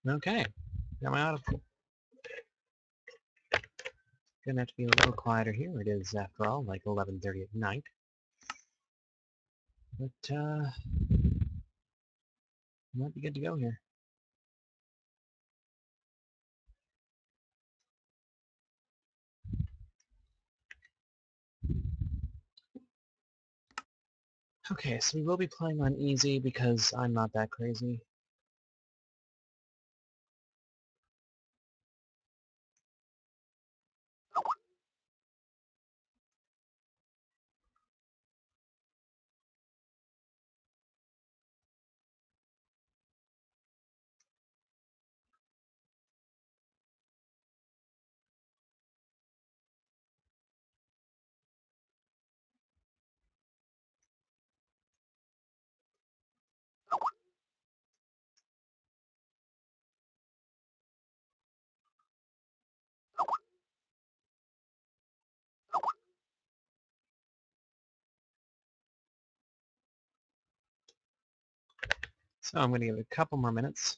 Okay. Got my auto. Gonna have to be a little quieter here. It is, after all, like 11:30 at night. But, might be good to go here. Okay, so we will be playing on easy because I'm not that crazy. So I'm going to give it a couple more minutes.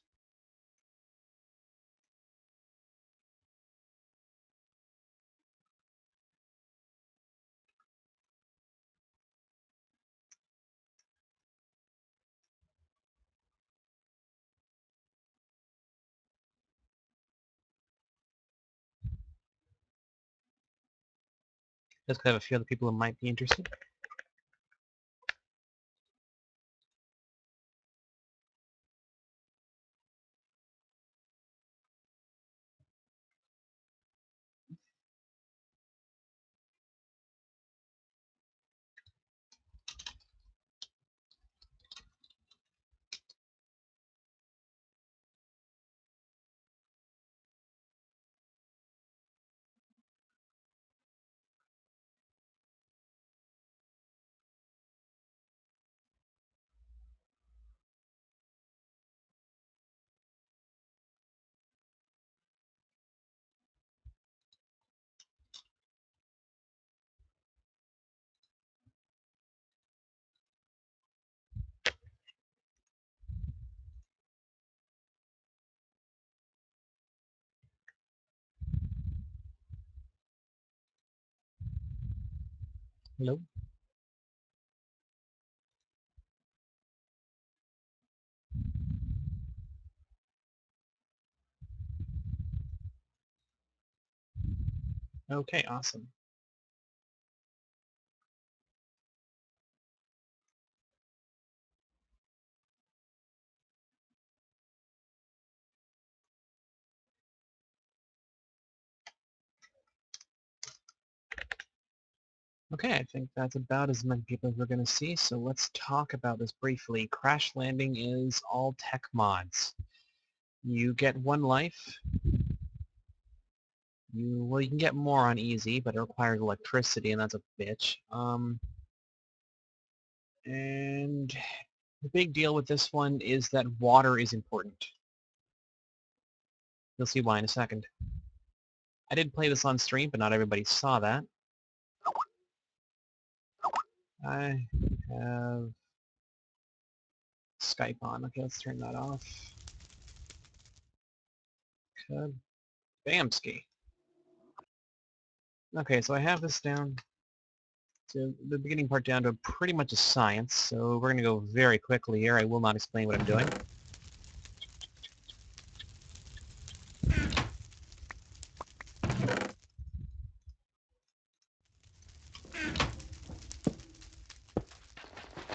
Just 'cause I have a few other people who might be interested. Hello? Okay, awesome. Okay, I think that's about as many people as we're going to see, so let's talk about this briefly. Crash Landing is all tech mods. You get one life. Well, you can get more on easy, but it requires electricity, and that's a bitch. And the big deal with this one is that water is important. You'll see why in a second. I did play this on stream, but not everybody saw that. I have Skype on. Okay, let's turn that off. Bamski. Okay, so I have this down to the beginning part down to pretty much a science, so we're going to go very quickly here. I will not explain what I'm doing.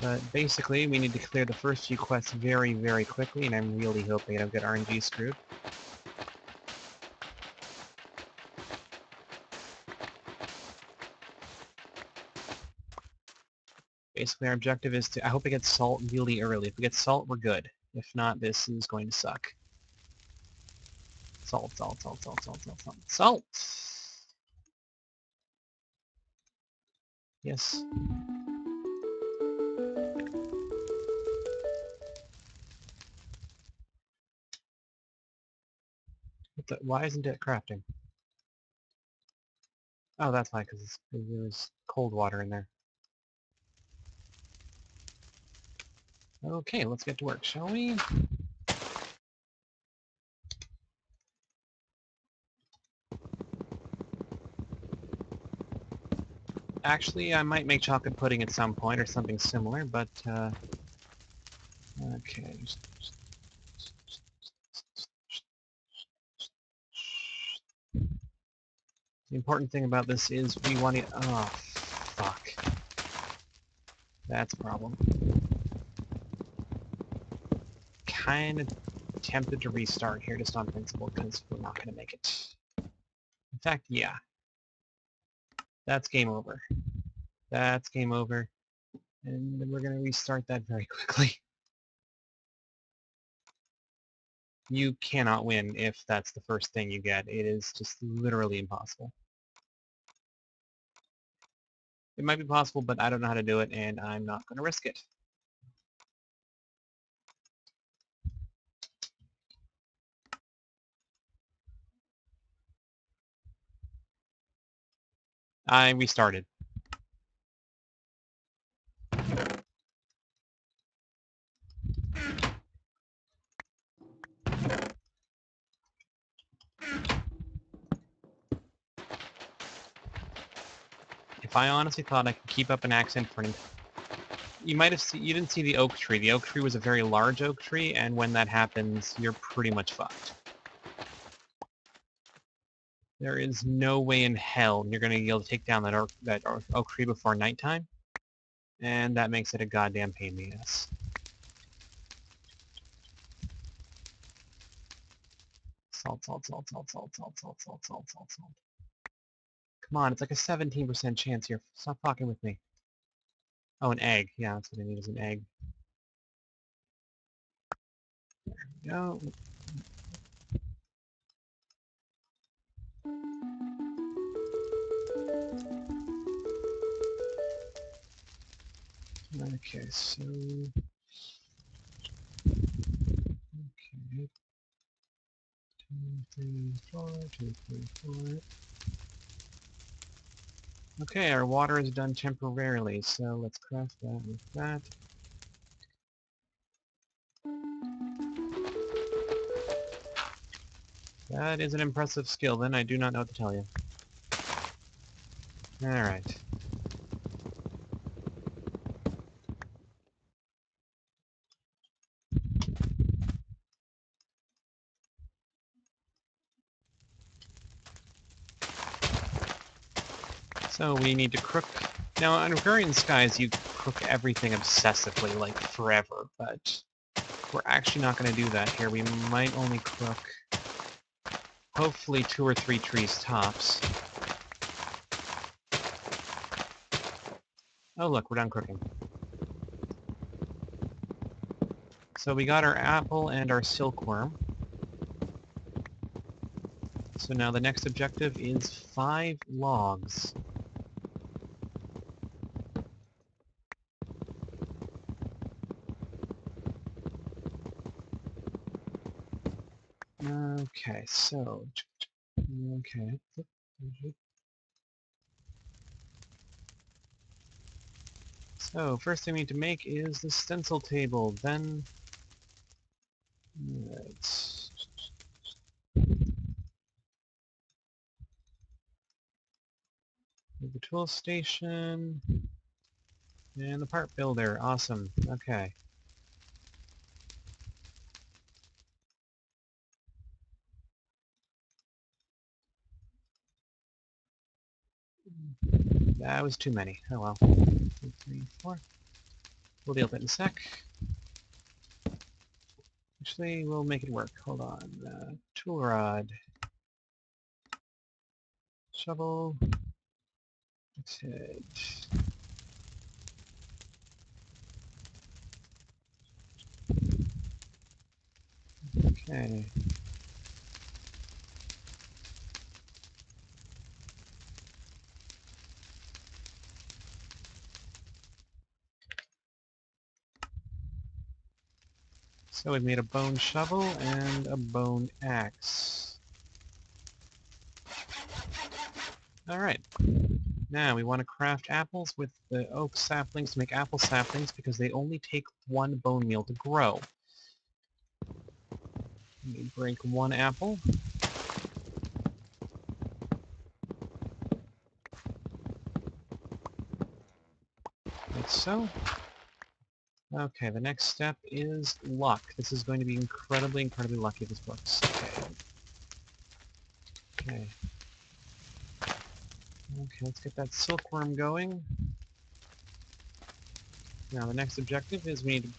But basically, we need to clear the first few quests very, very quickly, and I'm really hoping I don't get RNG screwed. Basically, our objective is to... I hope we get salt really early. If we get salt, we're good. If not, this is going to suck. Salt, salt, salt, salt, salt, salt, salt. Salt! Yes. Why isn't it crafting? Oh, that's why, because there's cold water in there. Okay, let's get to work, shall we? Actually, I might make chocolate pudding at some point or something similar, but, okay. The important thing about this is we want to... Oh, fuck. That's a problem. Kind of tempted to restart here just on principle, because we're not going to make it. In fact, yeah. That's game over. That's game over. And then we're going to restart that very quickly. You cannot win if that's the first thing you get. It is just literally impossible. It might be possible, but I don't know how to do it, and I'm not going to risk it. I restarted. If I honestly thought I could keep up an accent for an... You might have you didn't see the oak tree. The oak tree was a very large oak tree, and when that happens, you're pretty much fucked. There is no way in hell you're going to be able to take down that oak tree before nighttime, and that makes it a goddamn pain in the ass. Salt, salt, salt, salt, salt, salt, salt, salt, salt, salt, salt. Come on, it's like a 17% chance here. Stop fucking with me. Oh, an egg. Yeah, that's what I need is an egg. There we go. Okay, so... Okay. 2, 3, 4, 2, 3, 4. Okay, our water is done temporarily, so let's craft that with that. That is an impressive skill, then. I do not know what to tell you. Alright. So we need to cook. Now, on Agrarian Skies, you cook everything obsessively, like forever, but we're actually not going to do that here. We might only cook, hopefully, 2 or 3 trees tops. Oh look, we're done cooking. So we got our apple and our silkworm. So now the next objective is 5 logs. Okay, so... Okay. So, first thing we need to make is the stencil table, then... Alright. The tool station... And the part builder, awesome, okay. That was too many, oh well. 2, 3, 4. We'll deal with it in a sec. Actually, we'll make it work. Hold on. Tool rod. Shovel. That's it. Okay. So we've made a bone shovel and a bone axe. Alright. Now we want to craft apples with the oak saplings to make apple saplings because they only take 1 bone meal to grow. Let me break 1 apple. so. Okay, the next step is luck. This is going to be incredibly, incredibly lucky if this works. Okay. Okay, let's get that silkworm going. Now the next objective is we need to...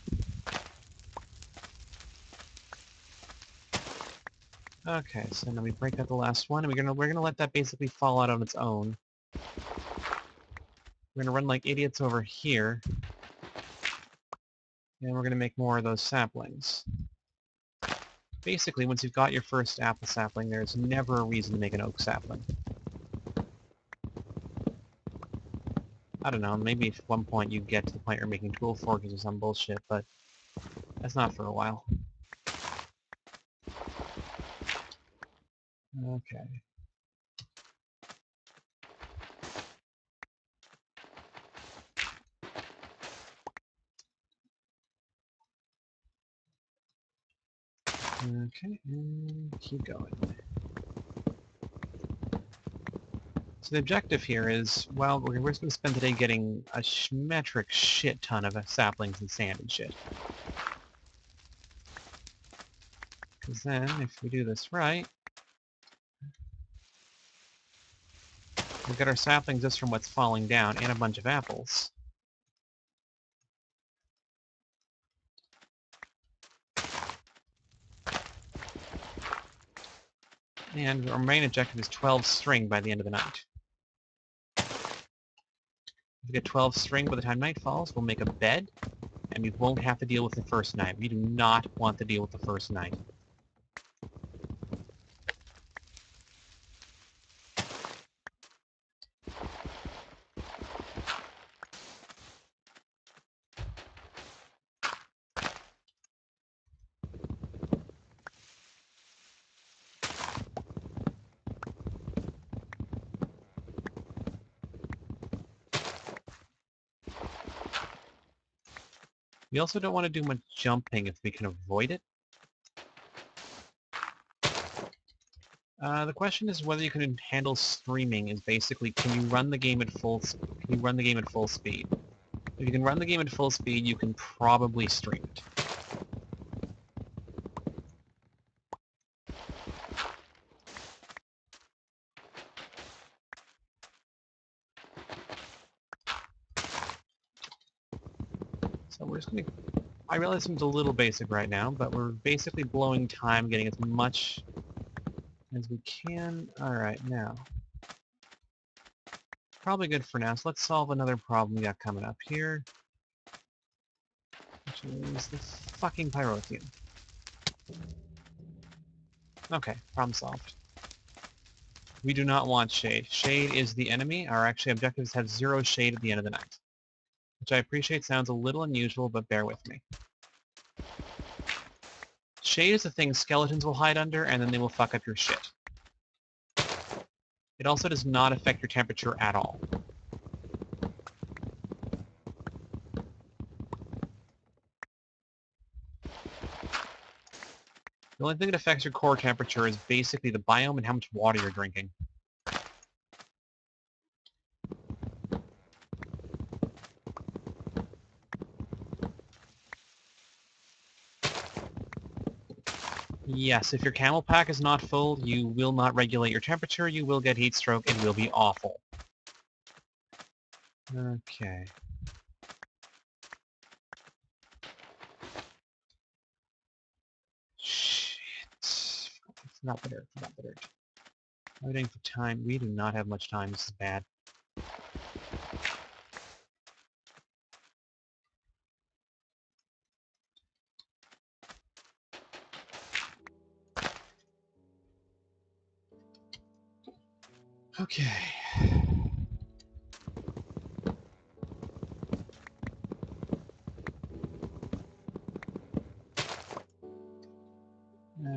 Okay, so now we break out the last one, and we're gonna let that basically fall out on its own. We're gonna run like idiots over here, and we're gonna make more of those saplings. Basically, once you've got your first apple sapling, there's never a reason to make an oak sapling. I don't know, maybe at one point you get to the point where you're making tool forges or some bullshit, but that's not for a while. Okay. Okay, and keep going. So the objective here is, well, we're just going to spend the day getting a metric shit ton of saplings and sand and shit. Because then, if we do this right, we've got our saplings just from what's falling down and a bunch of apples. And our main objective is 12 string by the end of the night. If we get 12 string by the time night falls, we'll make a bed, and we won't have to deal with the first night. We do not want to deal with the first night. We also don't want to do much jumping if we can avoid it. The question is whether you can handle streaming. Is basically, can you run the game at full speed? If you can run the game at full speed, you can probably stream it. So we're just going to... I realize it's a little basic right now, but we're basically blowing time, getting as much as we can. Alright, now. Probably good for now, so let's solve another problem we got coming up here. Which is the fucking Pyrotheum. Okay, problem solved. We do not want shade. Shade is the enemy. Our actually objectives have 0 shade at the end of the night. Which I appreciate sounds a little unusual, but bear with me. Shade is the thing skeletons will hide under, and then they will fuck up your shit. It also does not affect your temperature at all. The only thing that affects your core temperature is basically the biome and how much water you're drinking. Yes, if your camel pack is not full, you will not regulate your temperature, you will get heat stroke, it will be awful. Okay. Shit. It's not the dirt, not the dirt. Waiting for time. We do not have much time, this is bad. Okay.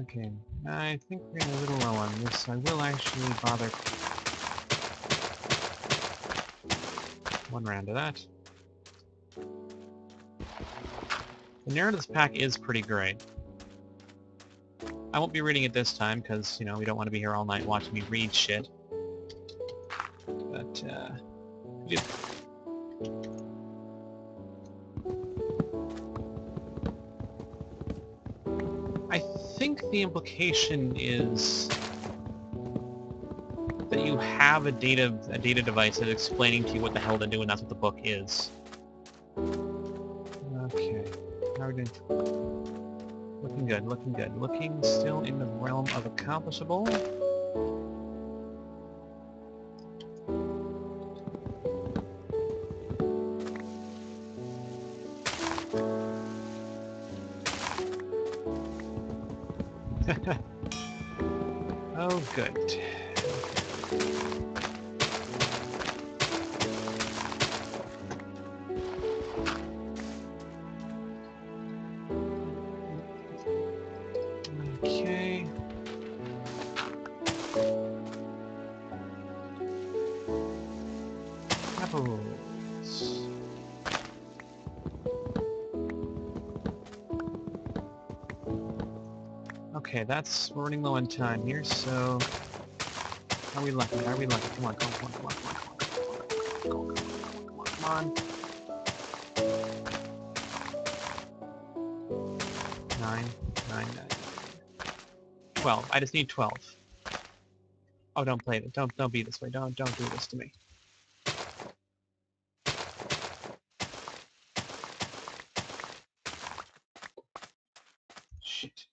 Okay, I think we're getting a little low on this. I will actually bother one round of that. The narrative of this pack is pretty great. I won't be reading it this time, because, you know, we don't want to be here all night watching me read shit. But, think the implication is that you have a data device that's explaining to you what the hell to do, and that's what the book is. Okay. How are we doing? Looking good, looking good. Looking still in the realm of accomplishable. Oh, good. Okay. Apples. Okay, that's we're running low on time here, so are we lucky? Are we lucky? Come on, come on, come on, come on, come on, come on, come on, come on, come on. 9, 9, 9. 12. I just need 12. Oh, don't play it. Don't be this way. Don't do this to me. Shit.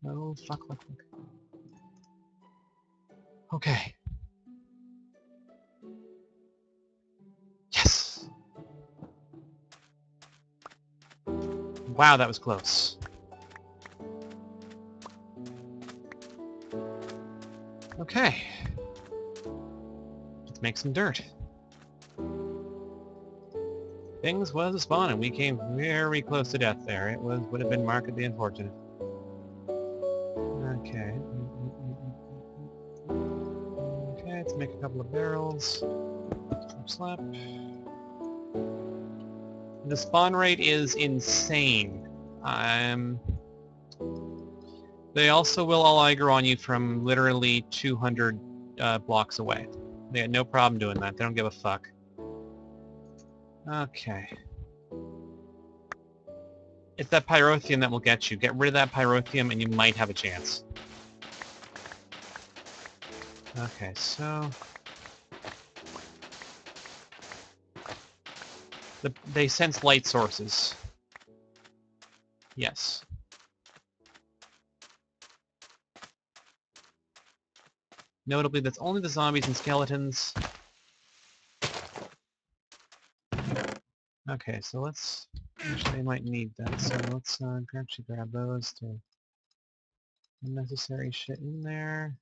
No, fuck. Okay. Yes! Wow, that was close. Okay. Let's make some dirt. Things was a spawn, and we came very close to death there. It would have been markedly unfortunate. Okay. Okay, let's make a couple of barrels. Slap. The spawn rate is insane. They also will all aggro on you from literally 200 blocks away. They had no problem doing that. They don't give a fuck. Okay. It's that pyrotheum that will get you. Get rid of that pyrotheum and you might have a chance. Okay, so... they sense light sources. Yes. Notably, that's only the zombies and skeletons. Okay, so let's... Actually, I might need that, so let's actually grab those to... Unnecessary shit in there.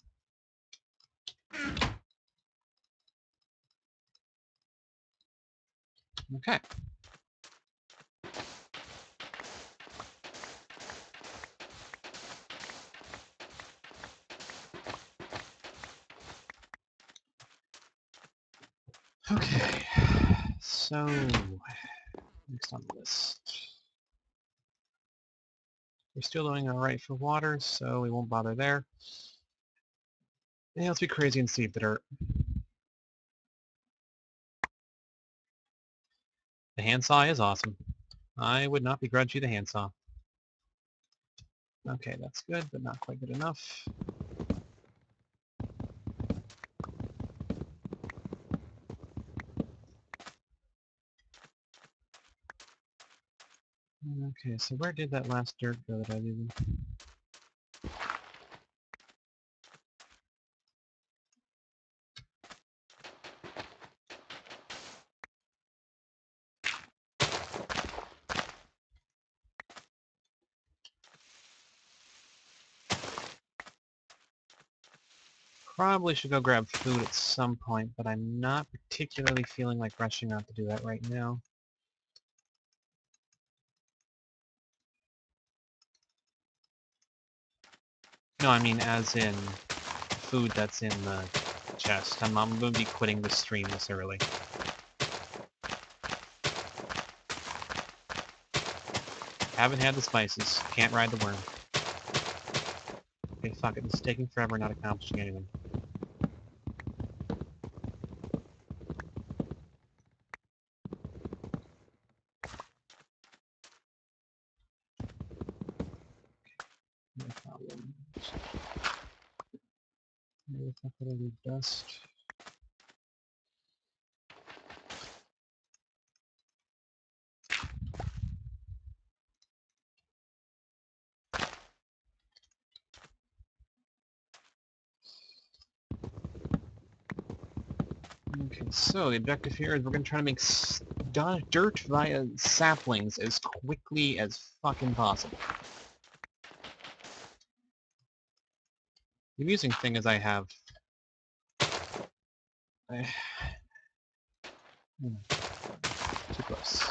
Okay. Okay. So... Next on the list. We're still doing alright for water, so we won't bother there. Yeah, let's be crazy and seed the dirt. The handsaw is awesome. I would not begrudge you the handsaw. Okay, that's good, but not quite good enough. Okay, so where did that last dirt go that I didn't? Probably should go grab food at some point, but I'm not particularly feeling like rushing out to do that right now. No, I mean as in food that's in the chest. I'm going to be quitting the stream this early. Haven't had the spices. Can't ride the worm. Okay, fuck it, it's taking forever, not accomplishing anything. No problem. Maybe if I put in dust. Okay, so the objective here is we're going to try to make dirt via saplings as quickly as fucking possible. The amusing thing is I have... too close.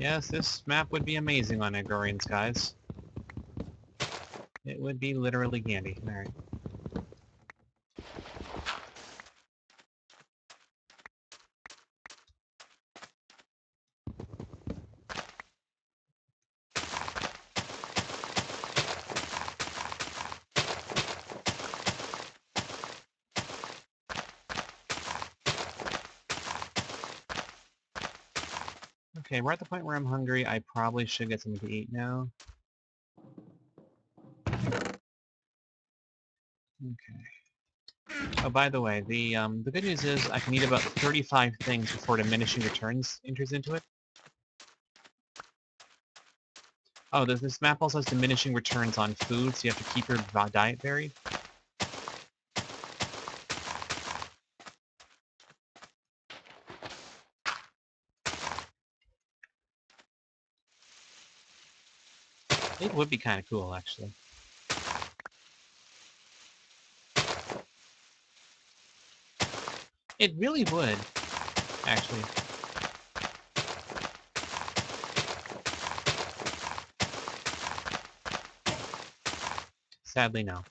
Yes, this map would be amazing on Agrarian skies. It would be literally handy. Alright. Okay, we're at the point where I'm hungry. I probably should get something to eat now. Okay. Oh, by the way, the good news is I can eat about 35 things before diminishing returns enters into it. Oh, this map also has diminishing returns on food, so you have to keep your diet varied. It would be kind of cool, actually. It really would, actually. Sadly, no.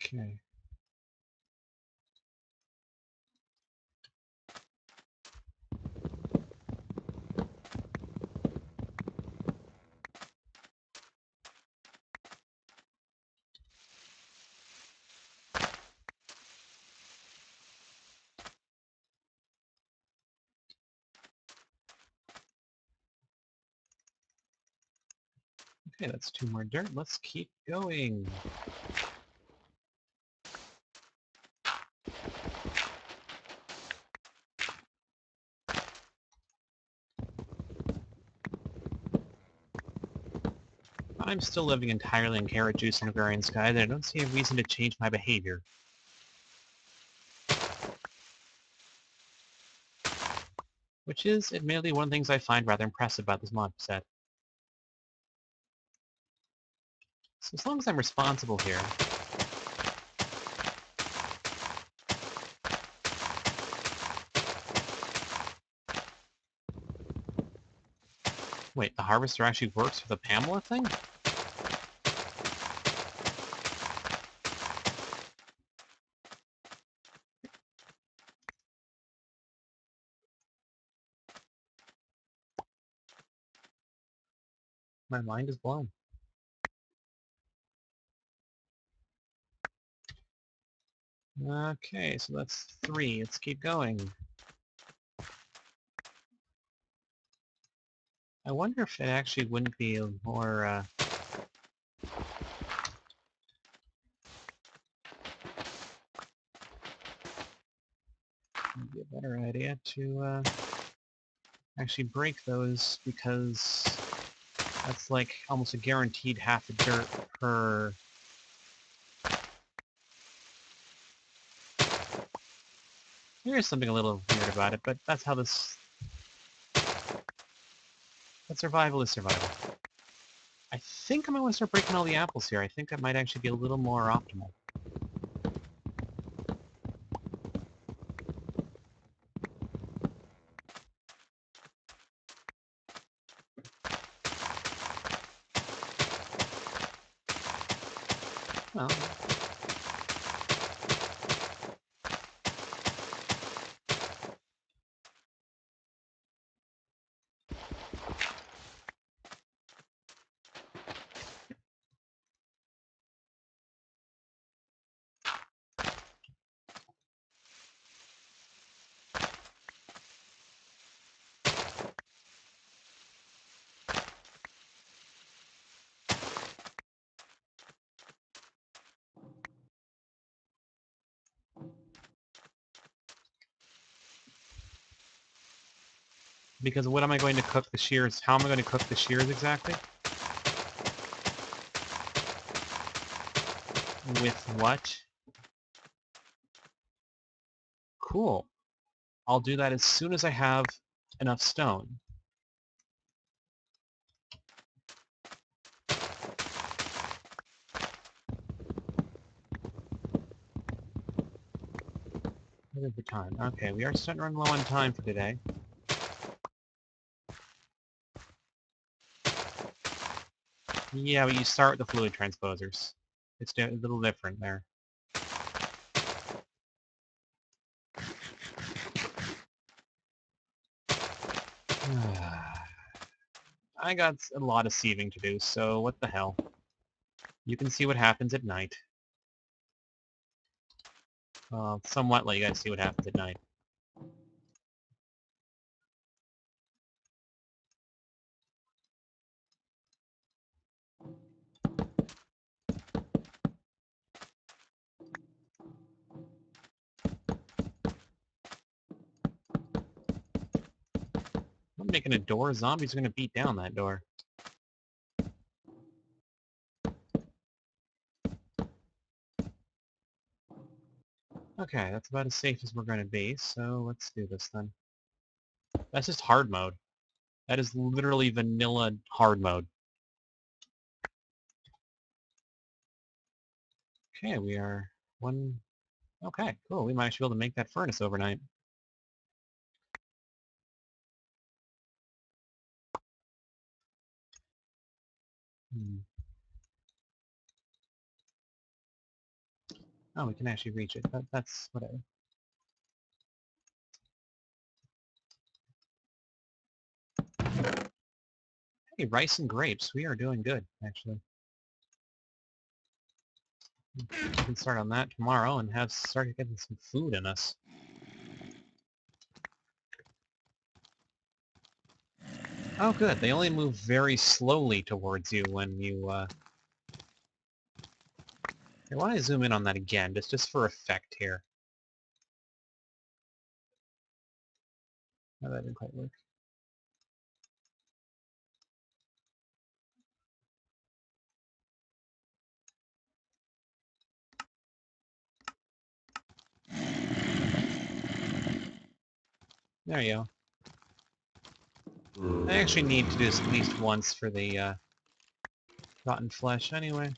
Okay. Okay, that's 2 more dirt. Let's keep going. I'm still living entirely in carrot juice and agrarian skies, and I don't see a reason to change my behavior. Which is, admittedly, one of the things I find rather impressive about this mod set. So as long as I'm responsible here... Wait, the harvester actually works for the Pamela thing? My mind is blown. Okay, so that's 3. Let's keep going. I wonder if it actually wouldn't be a more, maybe a better idea to, actually break those, because that's like almost a guaranteed half the dirt per... There is something a little weird about it, but that's how this... But survival is survival. I think I might want to start breaking all the apples here. I think that might actually be a little more optimal. Well, because what am I going to cook the shears? How am I going to cook the shears exactly? With what? Cool. I'll do that as soon as I have enough stone. What is the time? Okay, we are starting to run low on time for today. Yeah, but you start with the fluid transposers. It's a little different there. I got a lot of sieving to do, so what the hell. You can see what happens at night. Somewhat let you guys see what happens at night. I'm making a door. Zombies are going to beat down that door. Okay, that's about as safe as we're going to be, so let's do this then. That's just hard mode. That is literally vanilla hard mode. Okay, we are one... Okay, cool. We might actually be able to make that furnace overnight. Oh, we can actually reach it. That's whatever. Hey, rice and grapes. We are doing good, actually. We can start on that tomorrow and start getting some food in us. Oh, good. They only move very slowly towards you when you, Here, why don't I zoom in on that again, just for effect here. No, that didn't quite work. There you go. I actually need to do this at least once for the, rotten flesh anyway.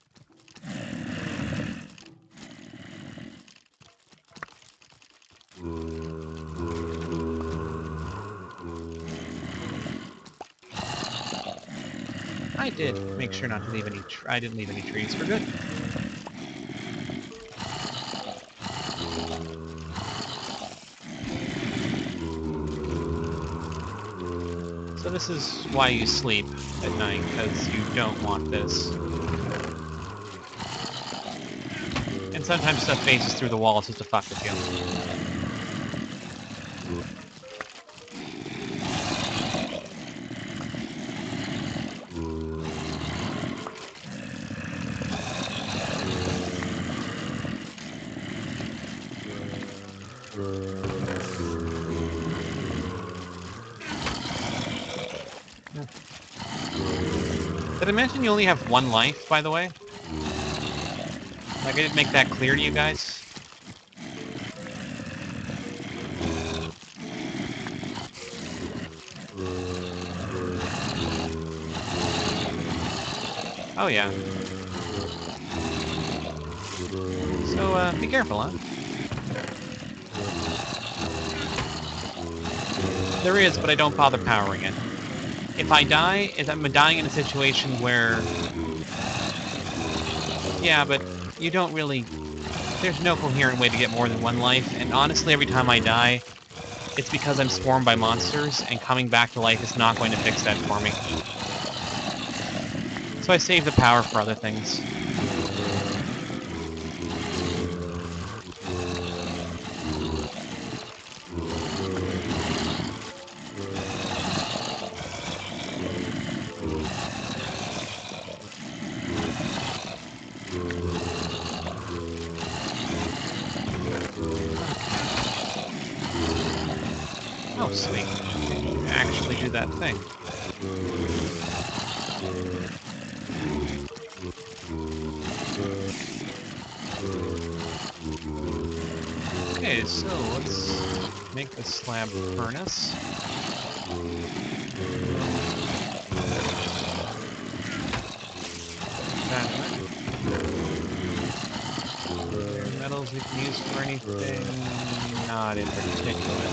I did make sure not to leave any I didn't leave any trees. We're good. So this is why you sleep at night, because you don't want this. And sometimes stuff faces through the walls just to fuck with you. Did I mention you only have one life, by the way? Like, I didn't make that clear to you guys? Oh yeah. So, be careful, huh? There is, but I don't bother powering it. If I die, I'm dying in a situation where... Yeah, but you don't really... There's no coherent way to get more than one life, and honestly, every time I die, it's because I'm swarmed by monsters, and coming back to life is not going to fix that for me. So I save the power for other things. Oh, sweet. Actually do that thing. Okay, so let's make the slab furnace. That way. Metals we can use for anything, not in particular.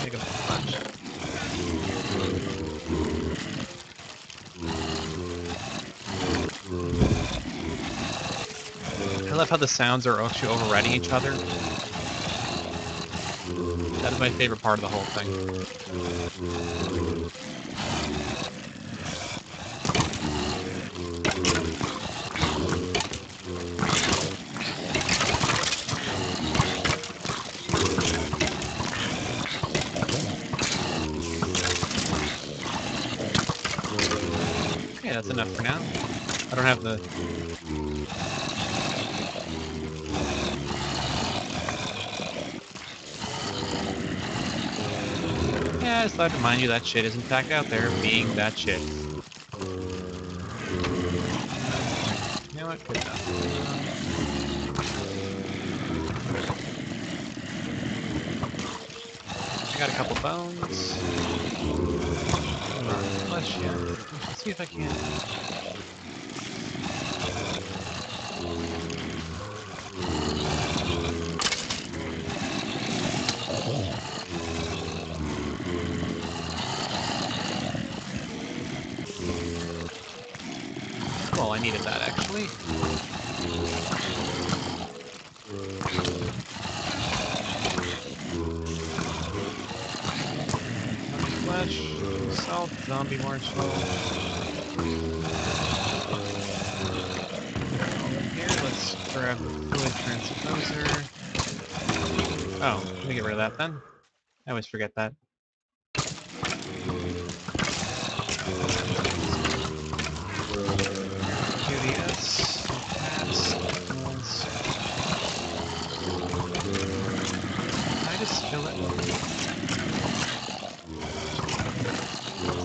Take a bunch. I love how the sounds are actually overriding each other. That is my favorite part of the whole thing. Okay, that's enough for now. I don't have the... Yeah, I just thought to remind you that shit is in fact out there, being that shit. You know what? Good enough. I got a couple bones. Flesh, yeah. Let's see if I can. Well, I needed that actually. Flesh, salt, zombie marshal. Over here, let's grab the fluid transposer. Oh, let me get rid of that then. I always forget that. QDS, pass, can I just fill it?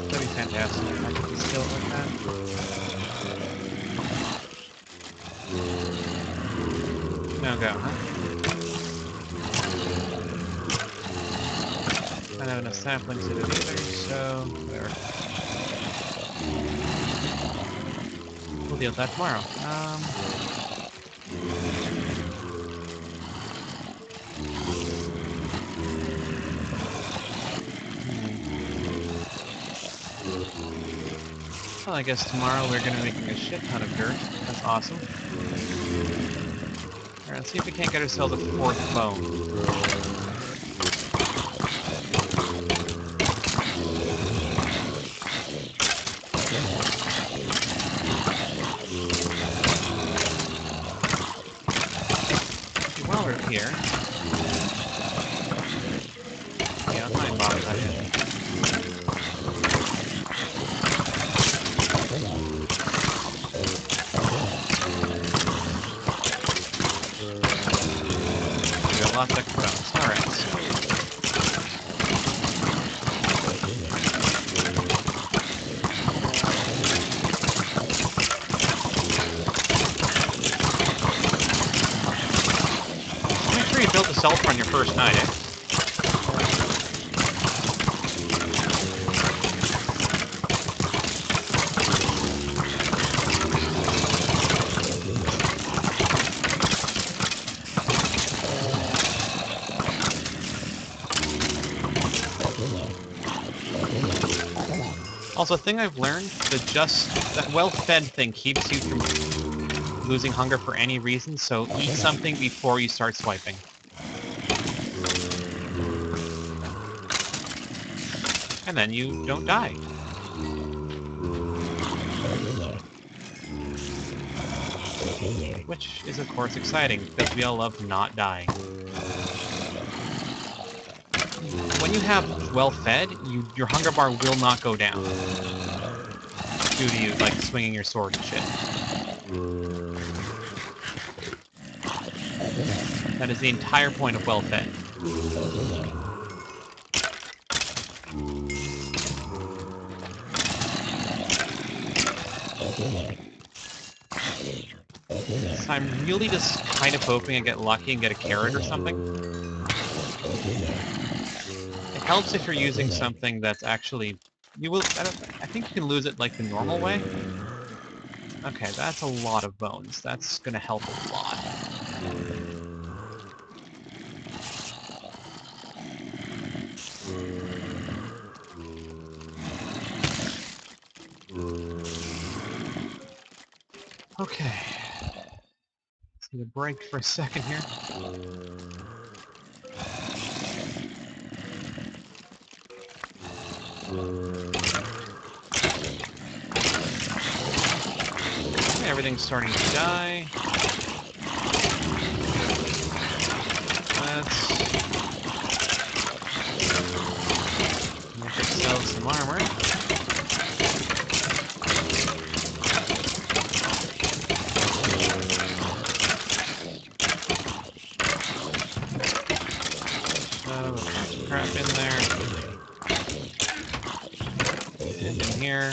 That'd be fantastic if I could just fill it like that. No go, huh? I don't have enough saplings to do it either, so whatever. We'll deal with that tomorrow. Well, I guess tomorrow we're going to be making a shit ton of dirt. That's awesome. Alright, let's see if we can't get ourselves a fourth bone. While we're here... Yeah, I'll try and bother that in. We got lots of extra bones. Alright. Make sure you build the salt first night, eh? Also, a thing I've learned, that well-fed thing keeps you from losing hunger for any reason, so eat something before you start swiping. And then you don't die. Which is, of course, exciting, because we all love not dying. When you have well-fed, your hunger bar will not go down. Due to you, like, swinging your sword and shit. That is the entire point of well-fed. So I'm really just kind of hoping I get lucky and get a carrot or something. It helps if you're using something that's actually... I think you can lose it like the normal way. Okay, that's a lot of bones. That's gonna help a lot. Okay. Let's need a break for a second here. Okay, everything's starting to die. Let's make ourselves some armor. Crap in there. And in here.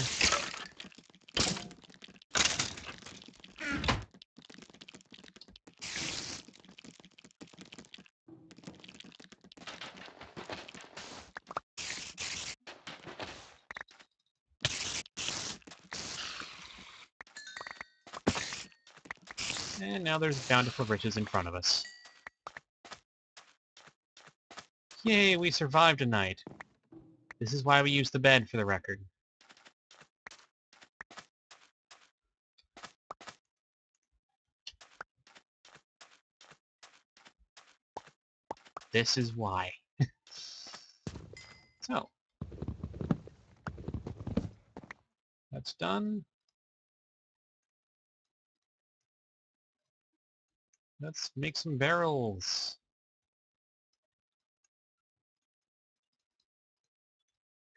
And now there's bountiful riches in front of us. Yay, we survived a night. This is why we use the bed, for the record. This is why. So. That's done. Let's make some barrels.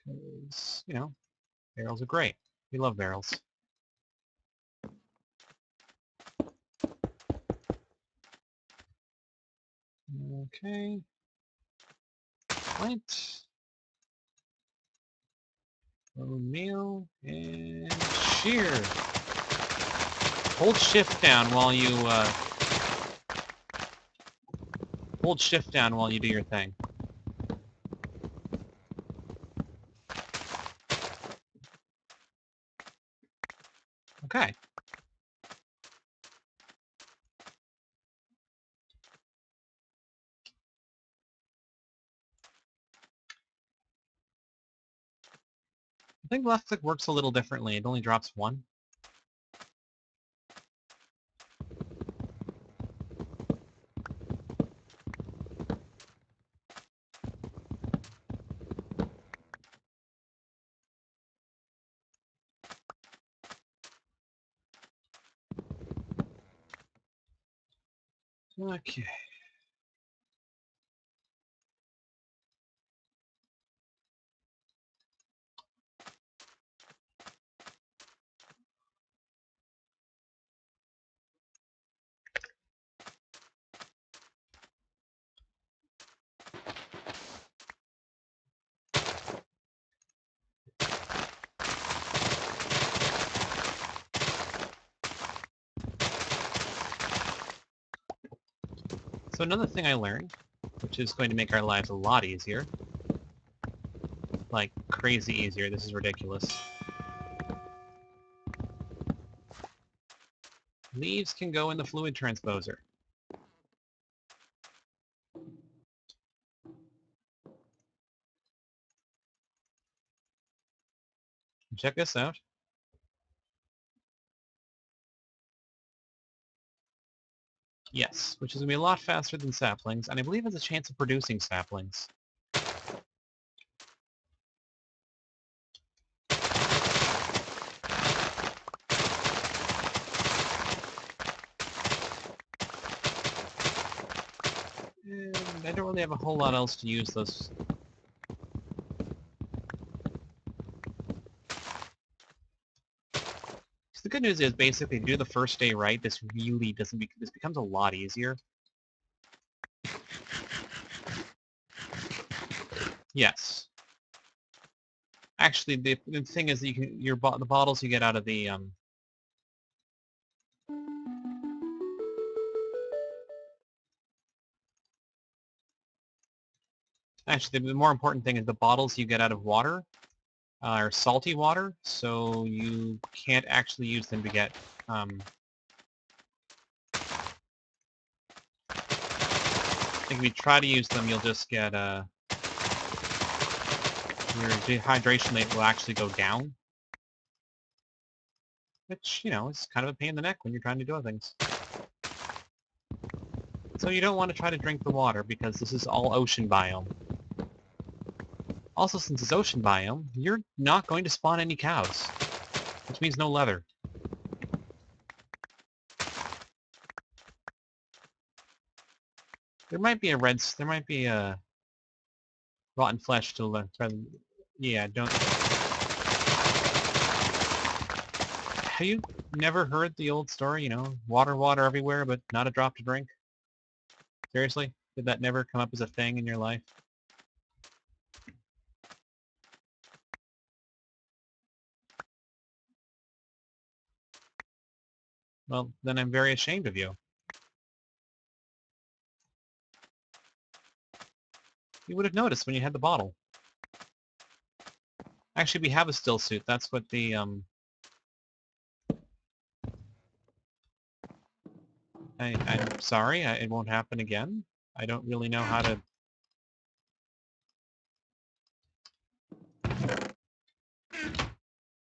Because, you know, barrels are great. We love barrels. Okay. Plant. Bone meal. And shear. Hold shift down while you, hold shift down while you do your thing. Okay. I think left click works a little differently. It only drops one. Okay. So another thing I learned which is going to make our lives a lot easier. Like, crazy easier. This is ridiculous. Leaves can go in the fluid transposer. Check this out. Yes, which is going to be a lot faster than saplings, and I believe has a chance of producing saplings. And I don't really have a whole lot else to use those. So the good news is basically do the first day right, this really doesn't this becomes a lot easier. Yes. Actually, the thing is that you can the bottles you get out of the actually the more important thing is the bottles you get out of water are salty water, so you can't actually use them to get I think if you try to use them, you'll just get your dehydration rate will actually go down, which, you know, is kind of a pain in the neck when you're trying to do things. So you don't want to try to drink the water because this is all ocean biome. Also, since it's ocean biome, you're not going to spawn any cows, which means no leather. There might be a rotten flesh to learn. Yeah, don't. Have you never heard the old story, you know, water, water everywhere, but not a drop to drink? Seriously? Did that never come up as a thing in your life? Well, then I'm very ashamed of you. You would have noticed when you had the bottle. Actually, we have a still suit. That's what the, I'm sorry, it won't happen again. I don't really know how to...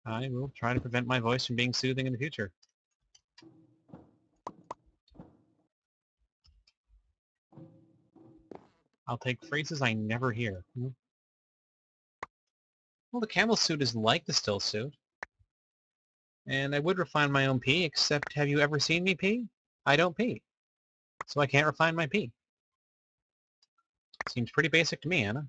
I will try to prevent my voice from being soothing in the future. I'll take phrases I never hear. Well, the camel suit is like the still suit. And I would refine my own pee, except have you ever seen me pee? I don't pee. So I can't refine my pee. Seems pretty basic to me, Anna.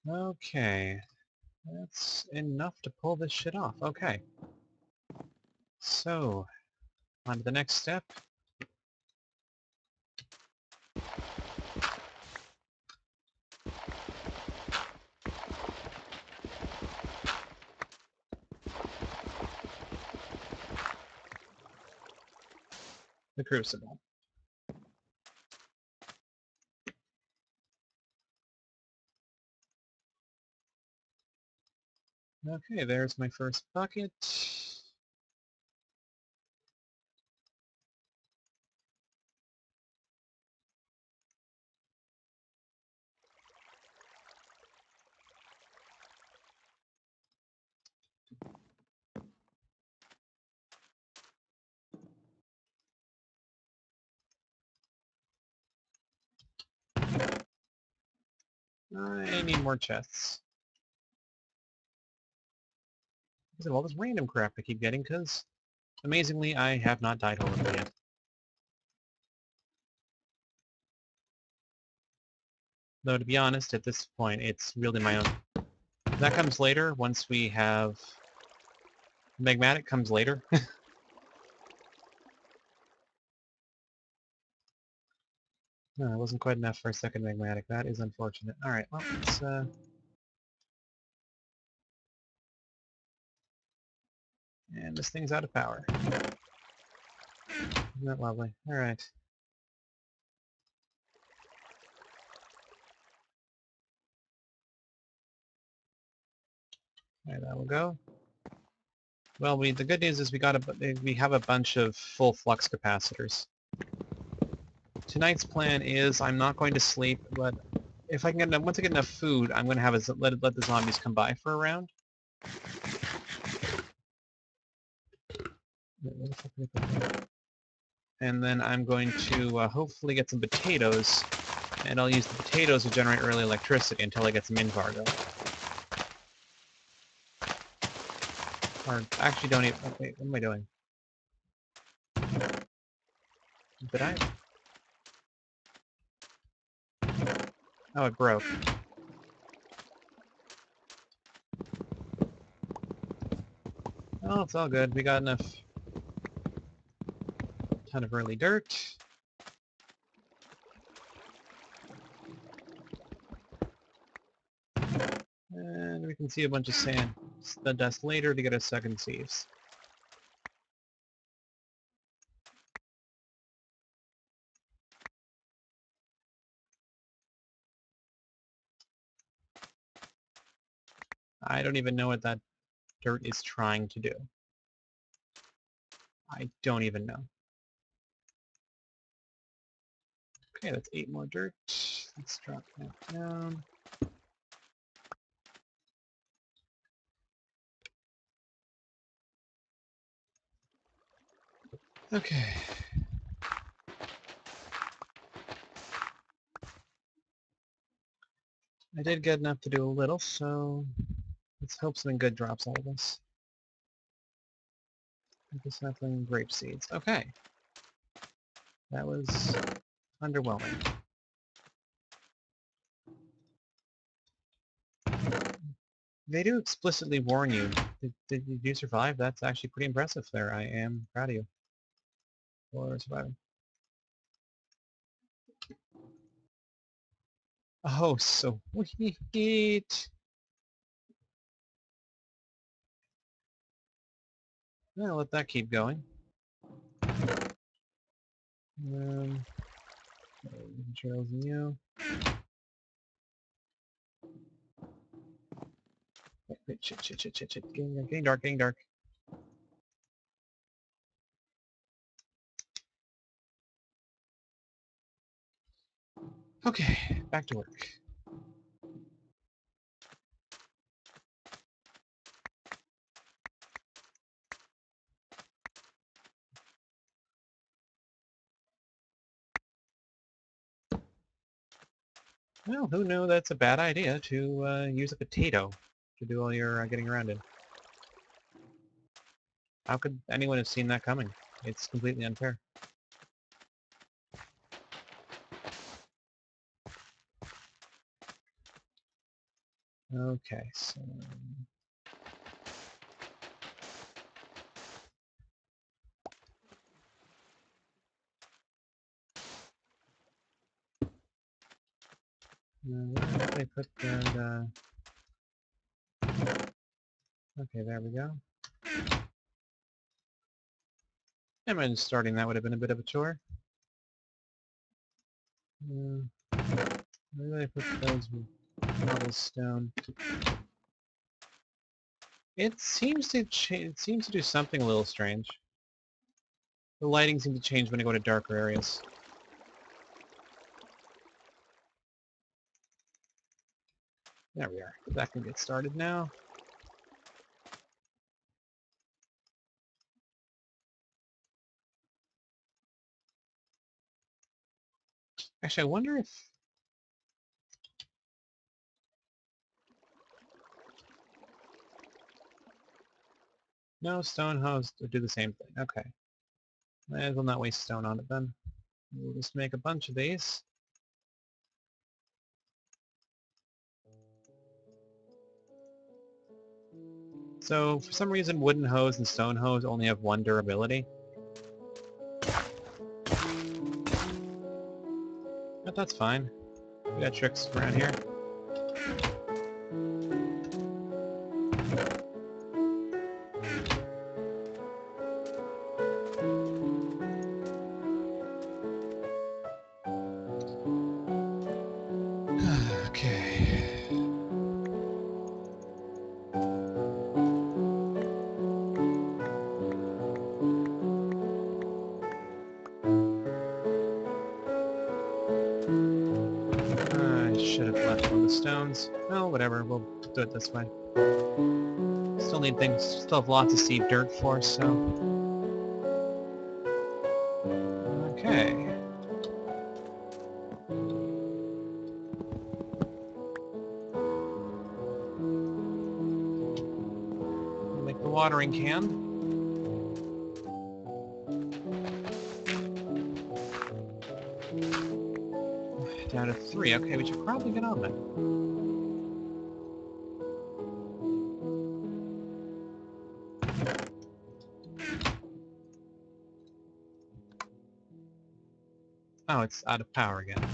Okay. That's enough to pull this shit off. Okay. So, on to the next step. The crucible. Okay, there's my first bucket. I need more chests. Because of all this random crap I keep getting, because, amazingly, I have not died horribly yet. Though, to be honest, at this point, it's really my own... That comes later, once we have... Magmatic comes later. No, it wasn't quite enough for a second magmatic. That is unfortunate. Alright, well, let's, and this thing's out of power. Isn't that lovely? Alright. Alright, that will go. Well, the good news is we have a bunch of full flux capacitors. Tonight's plan is I'm not going to sleep, but if I can get enough, once I get enough food, I'm going to have let the zombies come by for a round. And then I'm going to hopefully get some potatoes, and I'll use the potatoes to generate early electricity until I get some Invargo. Or actually don't even... Wait, what am I doing? Did I? Oh, it broke. Oh, it's all good. We got enough... ton of early dirt. And we can see a bunch of sand. The dust later to get us second sieves. I don't even know what that dirt is trying to do. I don't even know. Okay, that's 8 more dirt. Let's drop that down. Okay. I did get enough to do a little, so let's hope something good drops out of this. Sapling grape seeds. Okay. That was underwhelming. They do explicitly warn you. Did you survive? That's actually pretty impressive there. I am proud of you for surviving. Oh, sweet. I'll let that keep going. Materials in you. Wait, shit. Getting dark, getting dark. Okay, back to work. Well, who knew that's a bad idea to use a potato to do all your getting around in? How could anyone have seen that coming? It's completely unfair. Okay, so... where did I put that, Okay, there we go. I imagine starting that would have been a bit of a chore. Where did I put those cobblestone? It seems to do something a little strange. The lighting seems to change when I go to darker areas. There we are. That can get started now. Actually, I wonder if... No, stone hose do the same thing. Okay. Might as well not waste stone on it then. We'll just make a bunch of these. So, for some reason, wooden hose and stone hose only have 1 durability. That's But that's fine. We got tricks around here. Okay. I should have left on the stones. Oh, whatever. We'll do it this way. Still need things. Still have lots of seed dirt for, so. Okay. Make the watering can. Down to 3. Okay, we should probably get on that. Oh, it's out of power again.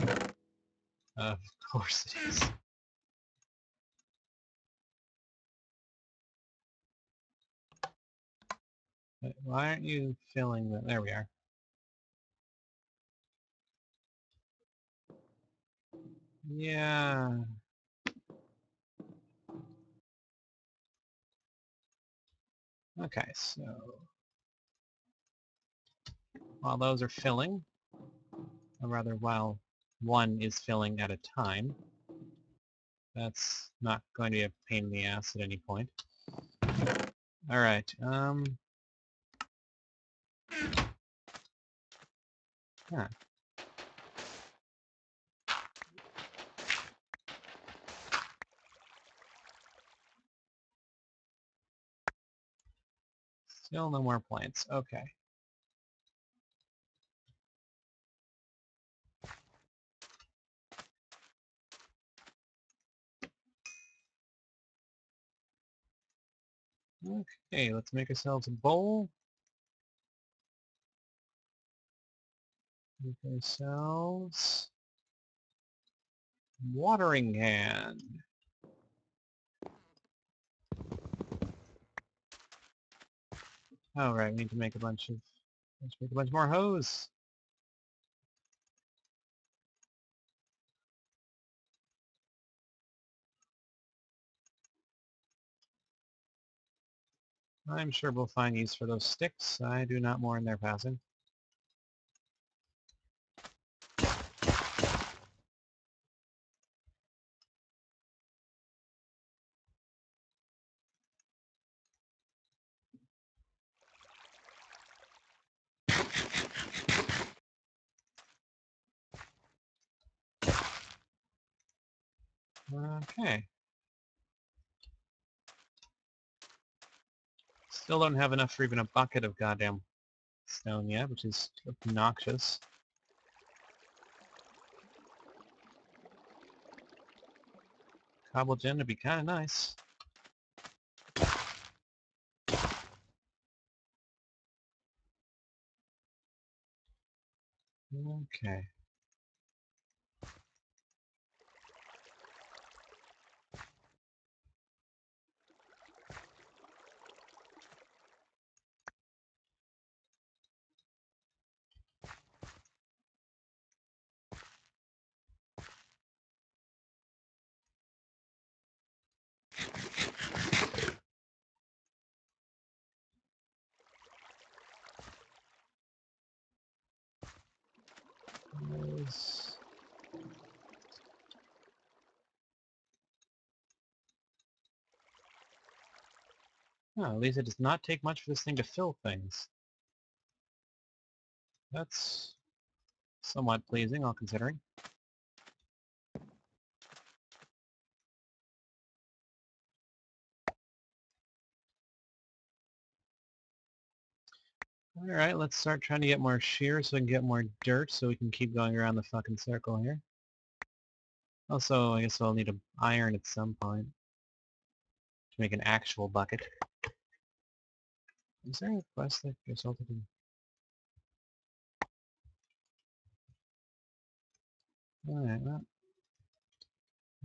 Of course it is. Why aren't you filling the... There we are. Yeah. Okay, so... while those are filling, or rather while one is filling at a time, that's not going to be a pain in the ass at any point. Alright, huh. Still no more plants. Okay. Okay, let's make ourselves a bowl. Make ourselves watering can. Oh right, we need to make a bunch of... let's make a bunch more hose. I'm sure we'll find use for those sticks. I do not mourn their passing. Okay. Still don't have enough for even a bucket of goddamn stone yet, which is obnoxious. Cobble gem would be kind of nice. Okay. Those... oh, at least it does not take much for this thing to fill things. That's somewhat pleasing, all considering. Alright, let's start trying to get more shear so we can get more dirt so we can keep going around the fucking circle here. Also, I guess I'll need an iron at some point to make an actual bucket. Is there a quest that resulted in... Alright, well,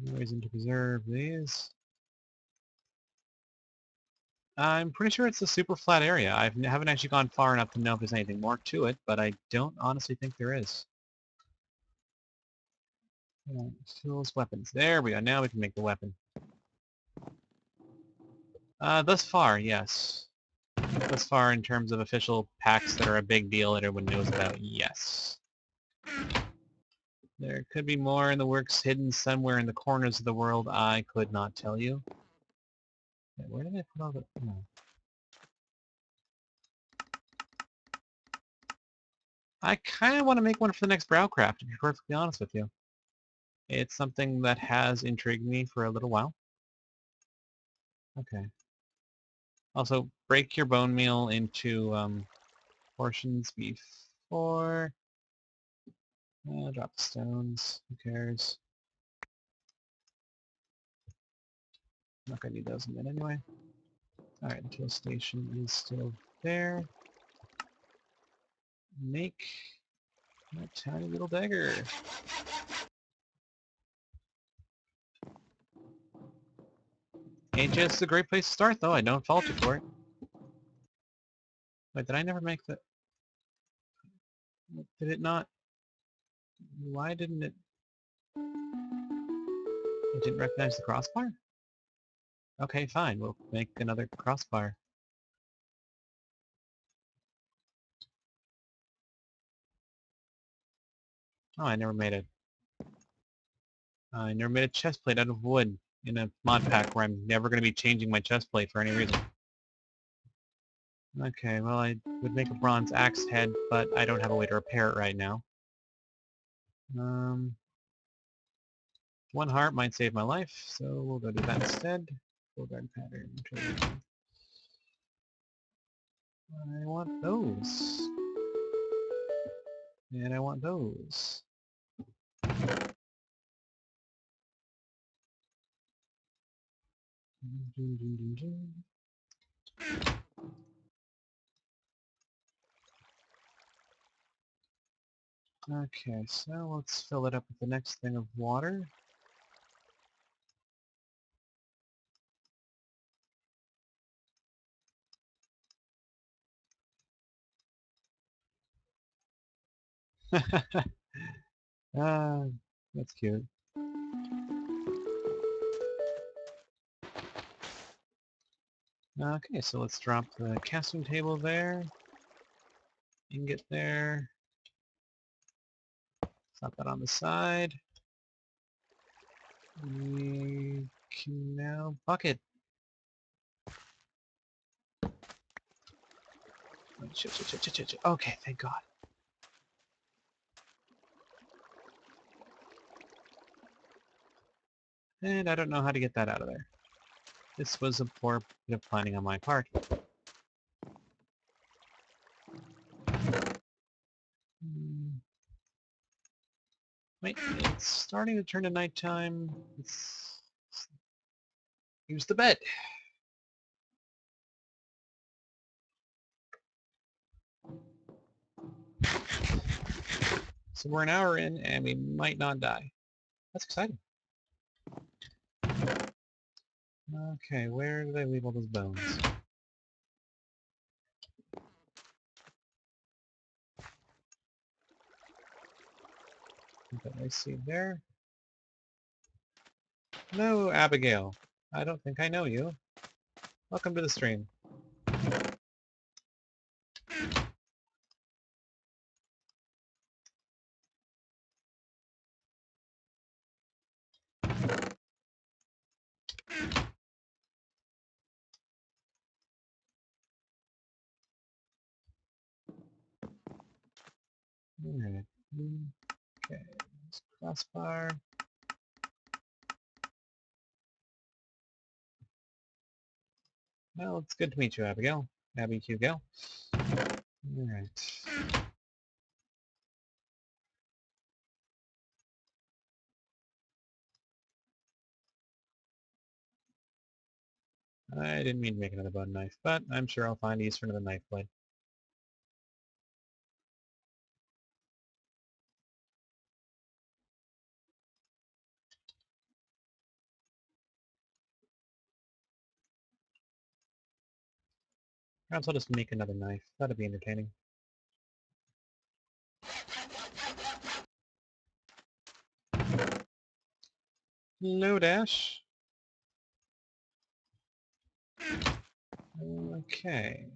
no reason to preserve these. I'm pretty sure it's a super flat area. I haven't actually gone far enough to know if there's anything more to it, but I don't honestly think there is. Tools, weapons. There we go. Now we can make the weapon. Thus far, yes. Thus far, in terms of official packs that are a big deal that everyone knows about, yes. There could be more in the works hidden somewhere in the corners of the world. I could not tell you. Wait, where did I put all the... No. I kind of want to make one for the next Browcraft, to be perfectly honest with you. It's something that has intrigued me for a little while. Okay. Also, break your bone meal into portions before... drop the stones. Who cares? I'm not going to need those in a minute anyway. Alright, the tool station is still there. Make a tiny little dagger. AJS is a great place to start, though. I don't fault you for it. Wait, did I never make the... Did it not... Why didn't it... It didn't recognize the crossbar? Okay, fine. We'll make another crossbar. Oh, I never made a... I never made a chest plate out of wood in a mod pack where I'm never going to be changing my chest plate for any reason. Okay, well, I would make a bronze axe head, but I don't have a way to repair it right now. One heart might save my life, so we'll go do that instead. Full guard pattern. I want those. And I want those. Okay, so let's fill it up with the next thing of water. Ah, that's cute. Okay, so let's drop the casting table there. Ingot there. Slap that on the side. We can now bucket. Oh, shit. Okay, thank God. And I don't know how to get that out of there. This was a poor bit of planning on my part. Wait, it's starting to turn to nighttime. Let's use the bed. So we're an hour in and we might not die. That's exciting. Okay, where did I leave all those bones? Put my seed there. No, Abigail. I don't think I know you. Welcome to the stream. Alright. Okay, crossbar. Well, it's good to meet you, Abigail. Abby Hugo. Alright. I didn't mean to make another bone knife, but I'm sure I'll find use for another knife blade. Perhaps I'll just make another knife. That'd be entertaining. No dash. Okay.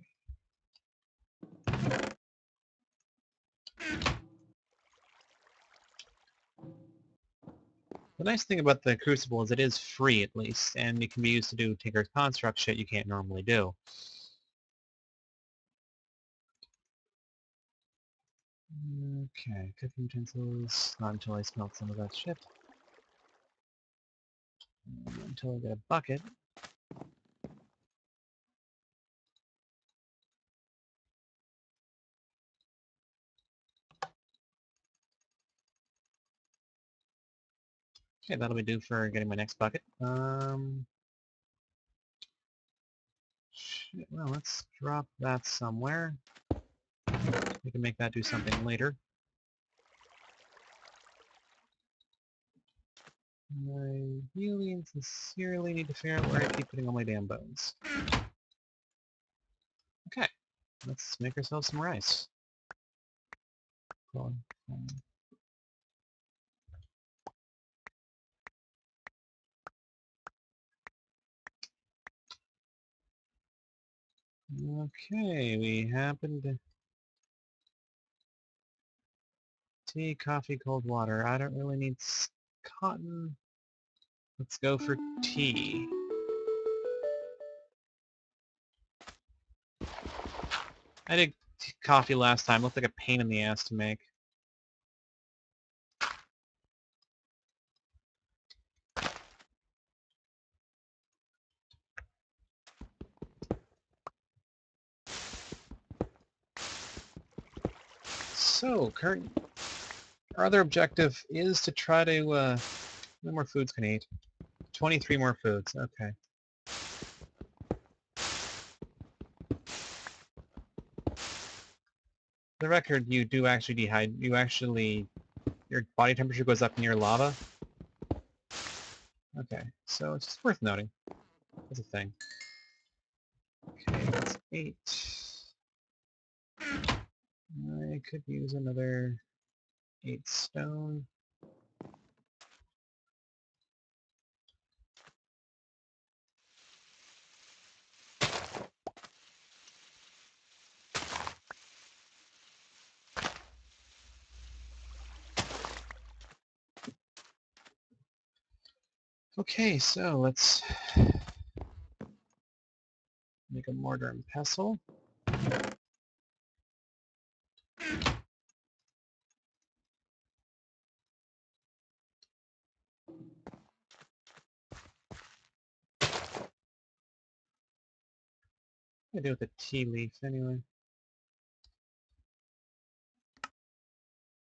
The nice thing about the Crucible is it is free, at least, and it can be used to do Tinker's Construct shit you can't normally do. Okay, cooking utensils. Not until I smelt some of that shit. Until I get a bucket. Okay, that'll be due for getting my next bucket. Shit, well, let's drop that somewhere. We can make that do something later. I really and sincerely need to figure out where I keep putting all my damn bones. Okay, let's make ourselves some rice. Cool. Okay, we happen to... Tea, coffee, cold water. I don't really need cotton. Let's go for tea. I did coffee last time. Looked like a pain in the ass to make. So, our other objective is to try to, how many more foods can I eat? 23 more foods, okay. For the record, you do actually your body temperature goes up near lava. Okay, so it's just worth noting. That's a thing. Okay, that's 8. I could use another 8 stone. Okay, so let's make a mortar and pestle. What do I do with a tea leaf anyway?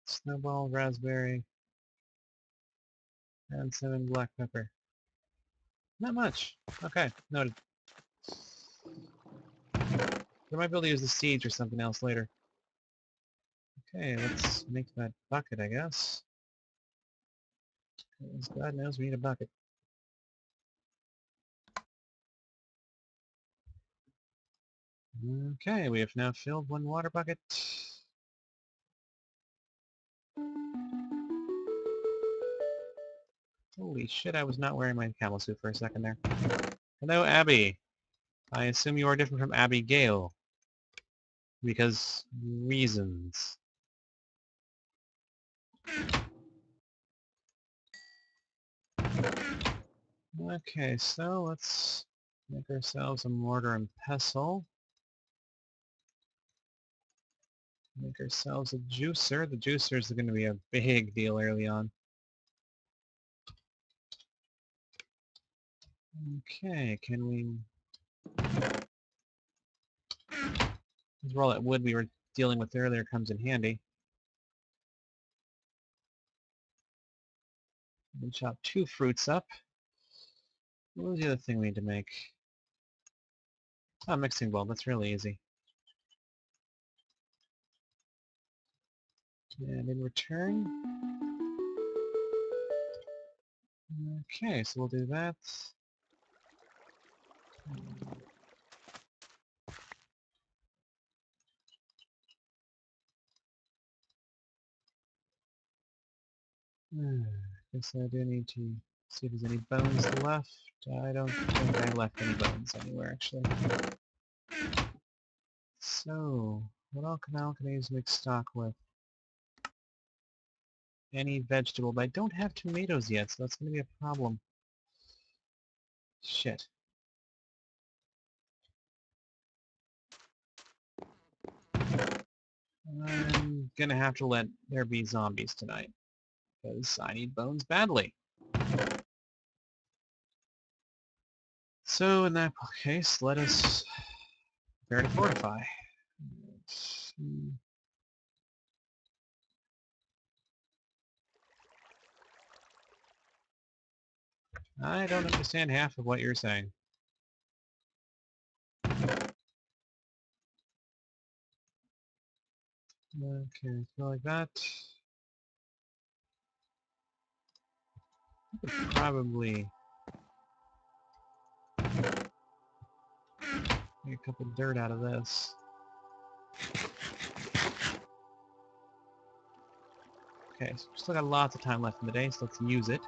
Snowball, raspberry, and cinnamon, black pepper. Not much. Okay, noted. We might be able to use the seeds or something else later. Okay, let's make that bucket, I guess. Because God knows we need a bucket. Okay, we have now filled one water bucket. Holy shit, I was not wearing my camel suit for a second there. Hello, Abby. I assume you are different from Abigail. Because reasons. Okay, so let's make ourselves a mortar and pestle. Make ourselves a juicer. The juicer is going to be a big deal early on. Okay, can we... All that wood we were dealing with earlier comes in handy. We chop 2 fruits up. What was the other thing we need to make? Oh, mixing bowl. That's really easy. And in return... Okay, so we'll do that. Guess I do need to see if there's any bones left. I don't think I left any bones anywhere, actually. So, what all can I use to make stock with? Any vegetable, but I don't have tomatoes yet, so that's going to be a problem. Shit. I'm going to have to let there be zombies tonight, because I need bones badly. So in that case, let us prepare to fortify. I don't understand half of what you're saying. Okay, go like that. Probably make a couple dirt out of this. Okay, so we still got lots of time left in the day, so let's use it.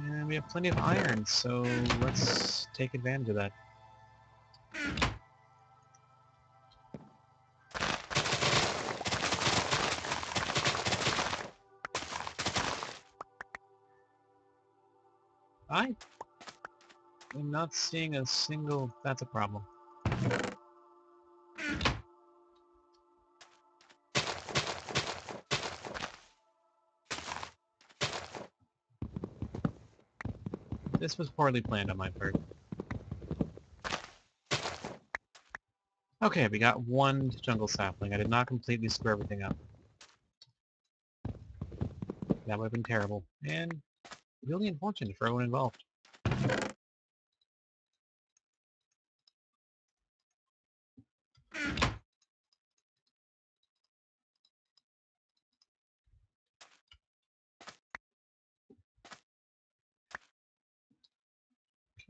And we have plenty of iron, so let's take advantage of that. I am not seeing a single... That's a problem. This was poorly planned on my part. Okay, we got one jungle sapling. I did not completely screw everything up. That would have been terrible. And really unfortunate for everyone involved.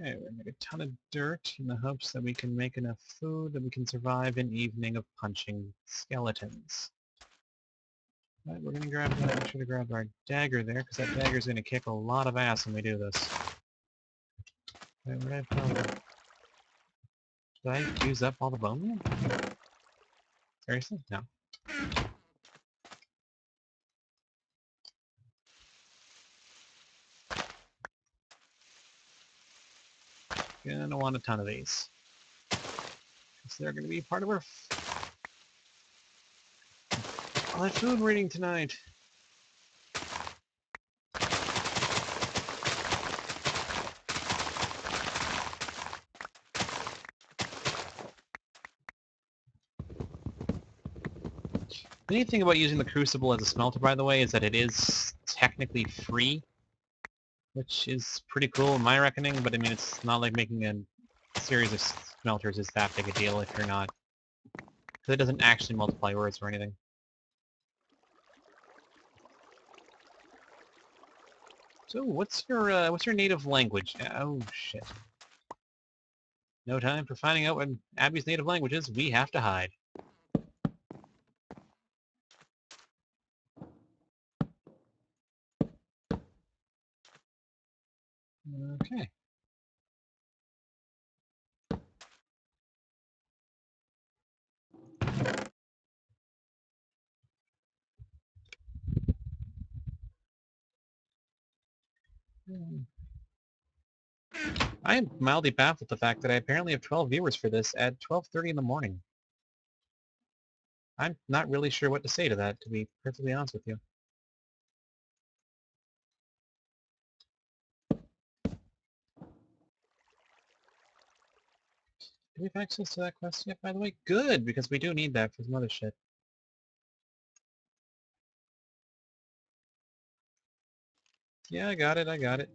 Okay, we're gonna make a ton of dirt in the hopes that we can make enough food that we can survive an evening of punching skeletons. Right, we're gonna grab that. We should have grabbed our dagger there, because that dagger's gonna kick a lot of ass when we do this. Wait, where did I put all the... Did I use up all the bone meal? Seriously? No. Gonna want a ton of these. Because they're gonna be part of our... all that food we're eating tonight. The neat thing about using the Crucible as a smelter, by the way, is that it is technically free, which is pretty cool in my reckoning, but I mean, it's not like making a series of smelters is that big a deal if you're not... because it doesn't actually multiply words or anything. So, what's your native language? Oh, shit. No time for finding out what Abby's native language is. We have to hide. Okay. I am mildly baffled at the fact that I apparently have 12 viewers for this at 12:30 in the morning. I'm not really sure what to say to that, to be perfectly honest with you. Do we have access to that quest yet, by the way? Good, because we do need that for some other shit. Yeah, I got it, I got it.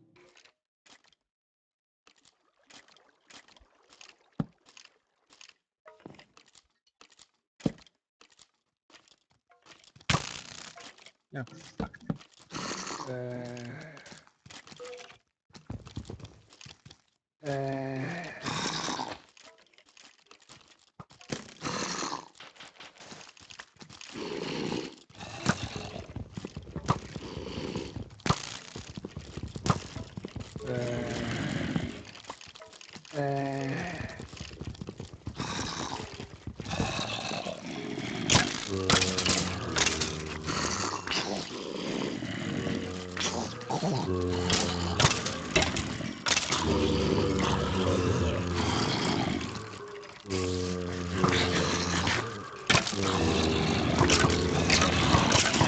Oh, fuck. There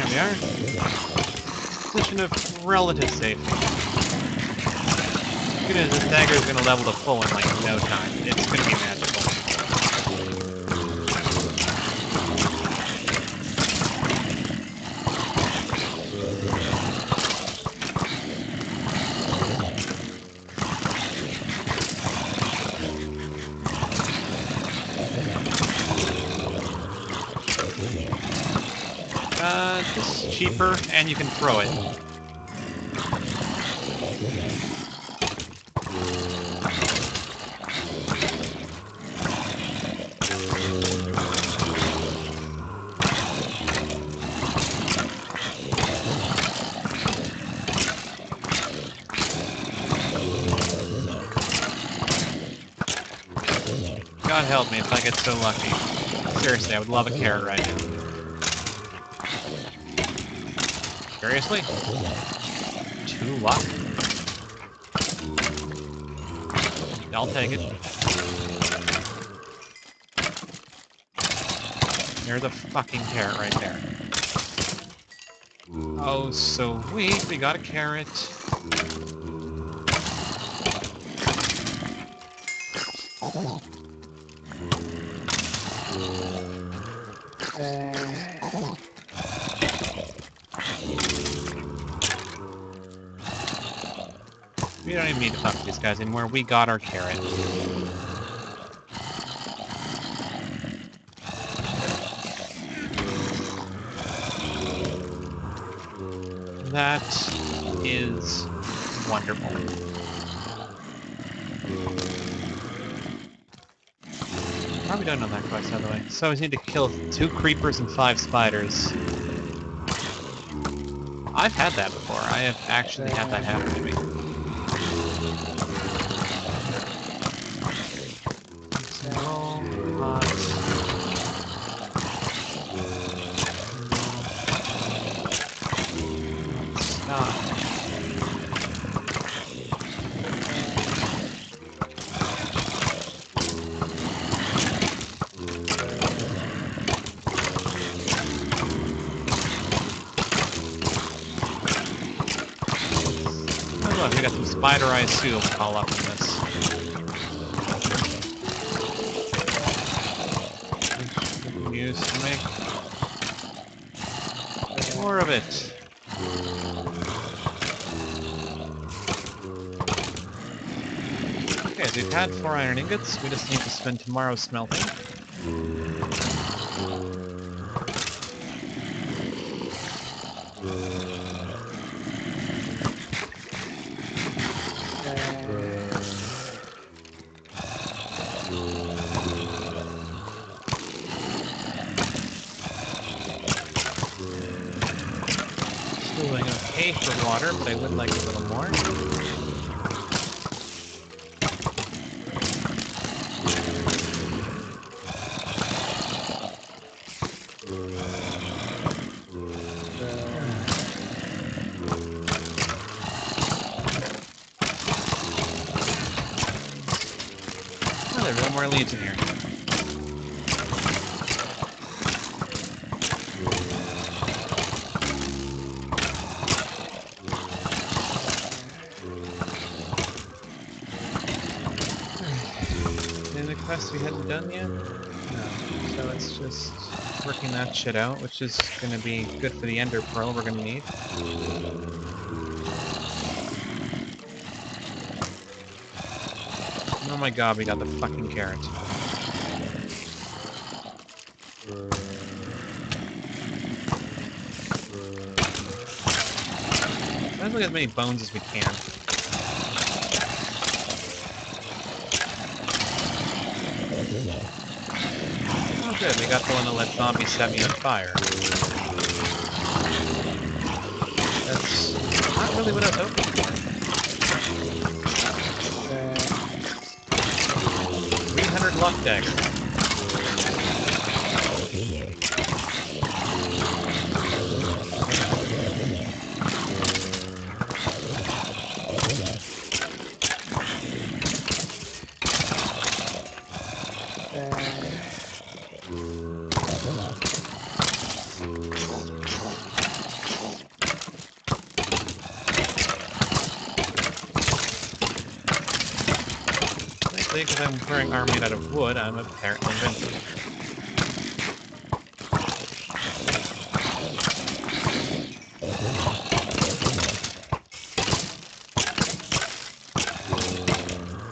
we are. Position of relative safety. This dagger is going to level to full in like no time. It's going to be magical. This is cheaper, and you can throw it. God help me if I get so lucky. Seriously, I would love a carrot right now. Seriously? 2 luck? I'll take it. There's a fucking carrot right there. Oh, sweet, we got a carrot. We don't even need to talk to these guys anymore. We got our carrot. That is wonderful. Probably don't know that quest, by the way. So I just need to kill 2 creepers and 5 spiders. I've had that before. I have actually had that happen to me. Oh, look, we got some spider-eyed seals all up in this. Use to make more of it. Okay, so we've had 4 iron ingots. We just need to spend tomorrow smelting. Still doing okay for water, but I would like a little more. Oh, there are no more leads in here. Any quests we hadn't done yet? No. So it's just working that shit out, which is going to be good for the ender pearl we're going to need. Oh my god, we got the fucking carrot. Let's look at as many bones as we can. Oh good, we got the one that let zombies set me on fire. That's not really what I was hoping for. luck dagger. Thankfully, because I'm wearing armor made out of wood, I'm apparently invincible.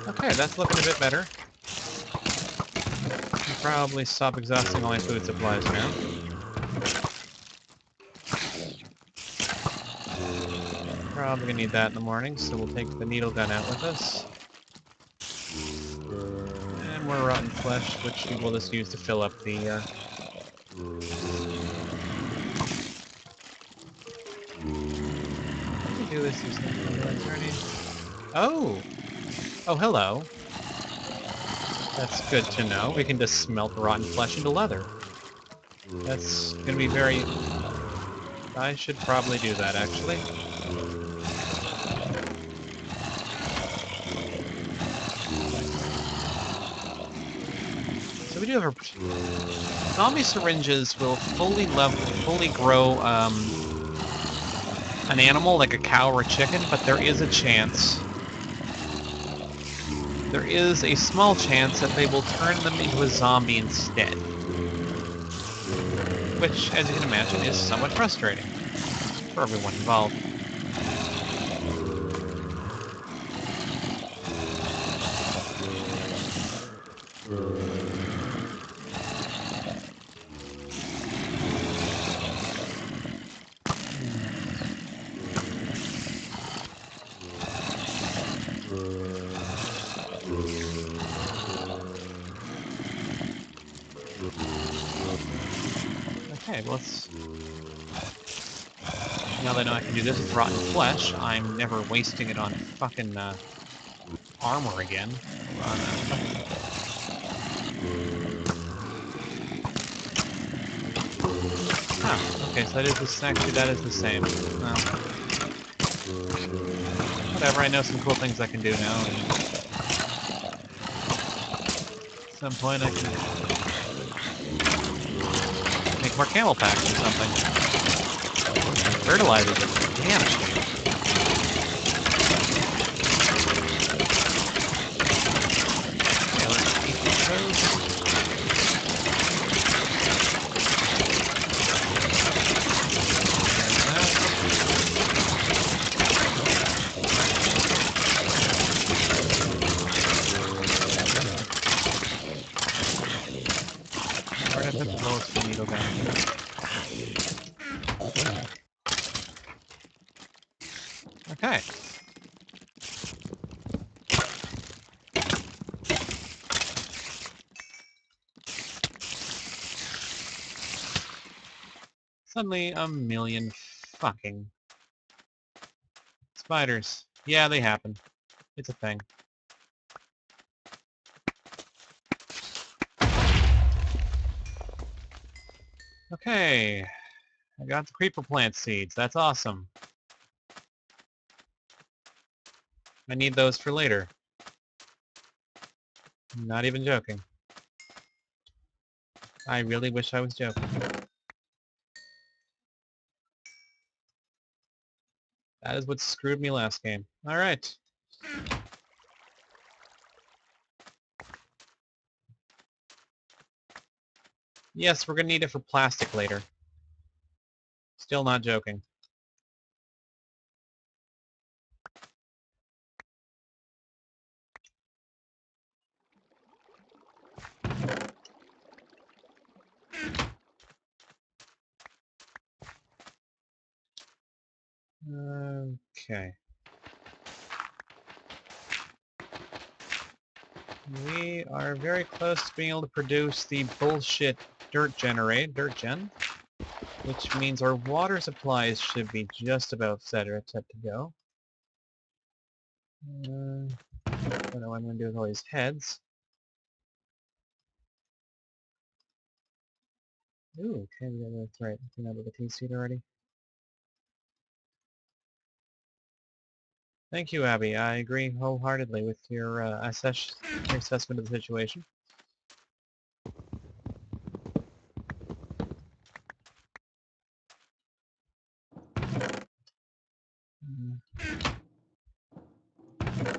Okay, that's looking a bit better. I'll probably stop exhausting all my food supplies now. Probably gonna need that in the morning, so we'll take the needle gun out with us. And more rotten flesh, which we will just use to fill up the, How do we do this using the attorney? Oh! Oh, hello. That's good to know. We can just smelt rotten flesh into leather. That's gonna be very... I should probably do that, actually. So we do have a... Zombie syringes will fully grow, an animal like a cow or a chicken, but there is a chance. There is a small chance that they will turn them into a zombie instead. Which, as you can imagine, is somewhat frustrating for everyone involved. Okay, well, let's... Now that I know I can do this with rotten flesh, I'm never wasting it on fucking, armor again. Huh, okay, so that is the... Actually, that is the same. Well, whatever, I know some cool things I can do now, and at some point I can make more camel packs or something. Fertilizer is a damn shame. Okay, let's keep these toes. Where did I put the lowest for needle gun? Okay. Suddenly, a million fucking spiders. Yeah, they happen. It's a thing. Okay. I got the creeper plant seeds. That's awesome. I need those for later. I'm not even joking. I really wish I was joking. That is what screwed me last game. Alright. Yes, we're gonna need it for plastic later. Still not joking. Okay. We are very close to being able to produce the bullshit dirt gen, which means our water supplies should be just about set to go. I don't know what I'm going to do with all these heads. Ooh, okay, that's right. Came out of the T-suit already. Thank you, Abby. I agree wholeheartedly with your assessment of the situation.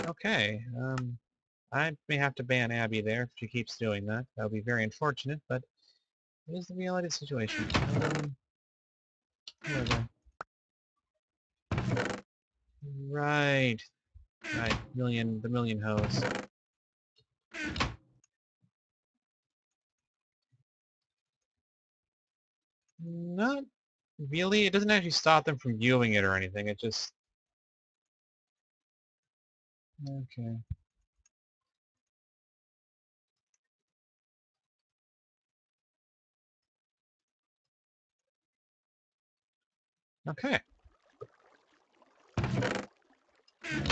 Okay, I may have to ban Abby there if she keeps doing that. That would be very unfortunate, but it is the reality of the situation. Where was I? Right. Right. The million hoes. Not really. It doesn't actually stop them from viewing it or anything. It just... Okay. Okay.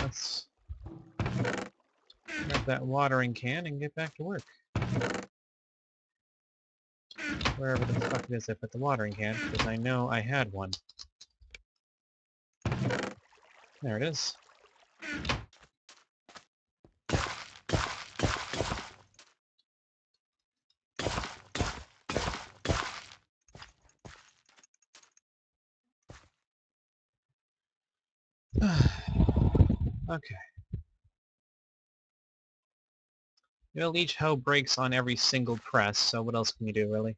Let's grab that watering can and get back to work. Wherever the fuck it is I put the watering can, because I know I had one. There it is. Okay. Well, each hoe breaks on every single press, so what else can you do, really?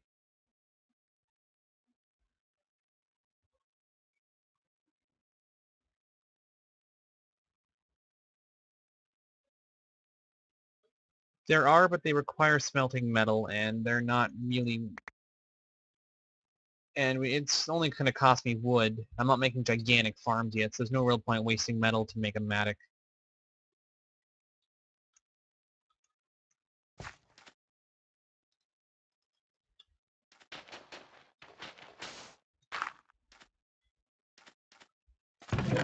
There are, but they require smelting metal, and they're not really... And it's only going to cost me wood. I'm not making gigantic farms yet, so there's no real point wasting metal to make a matic.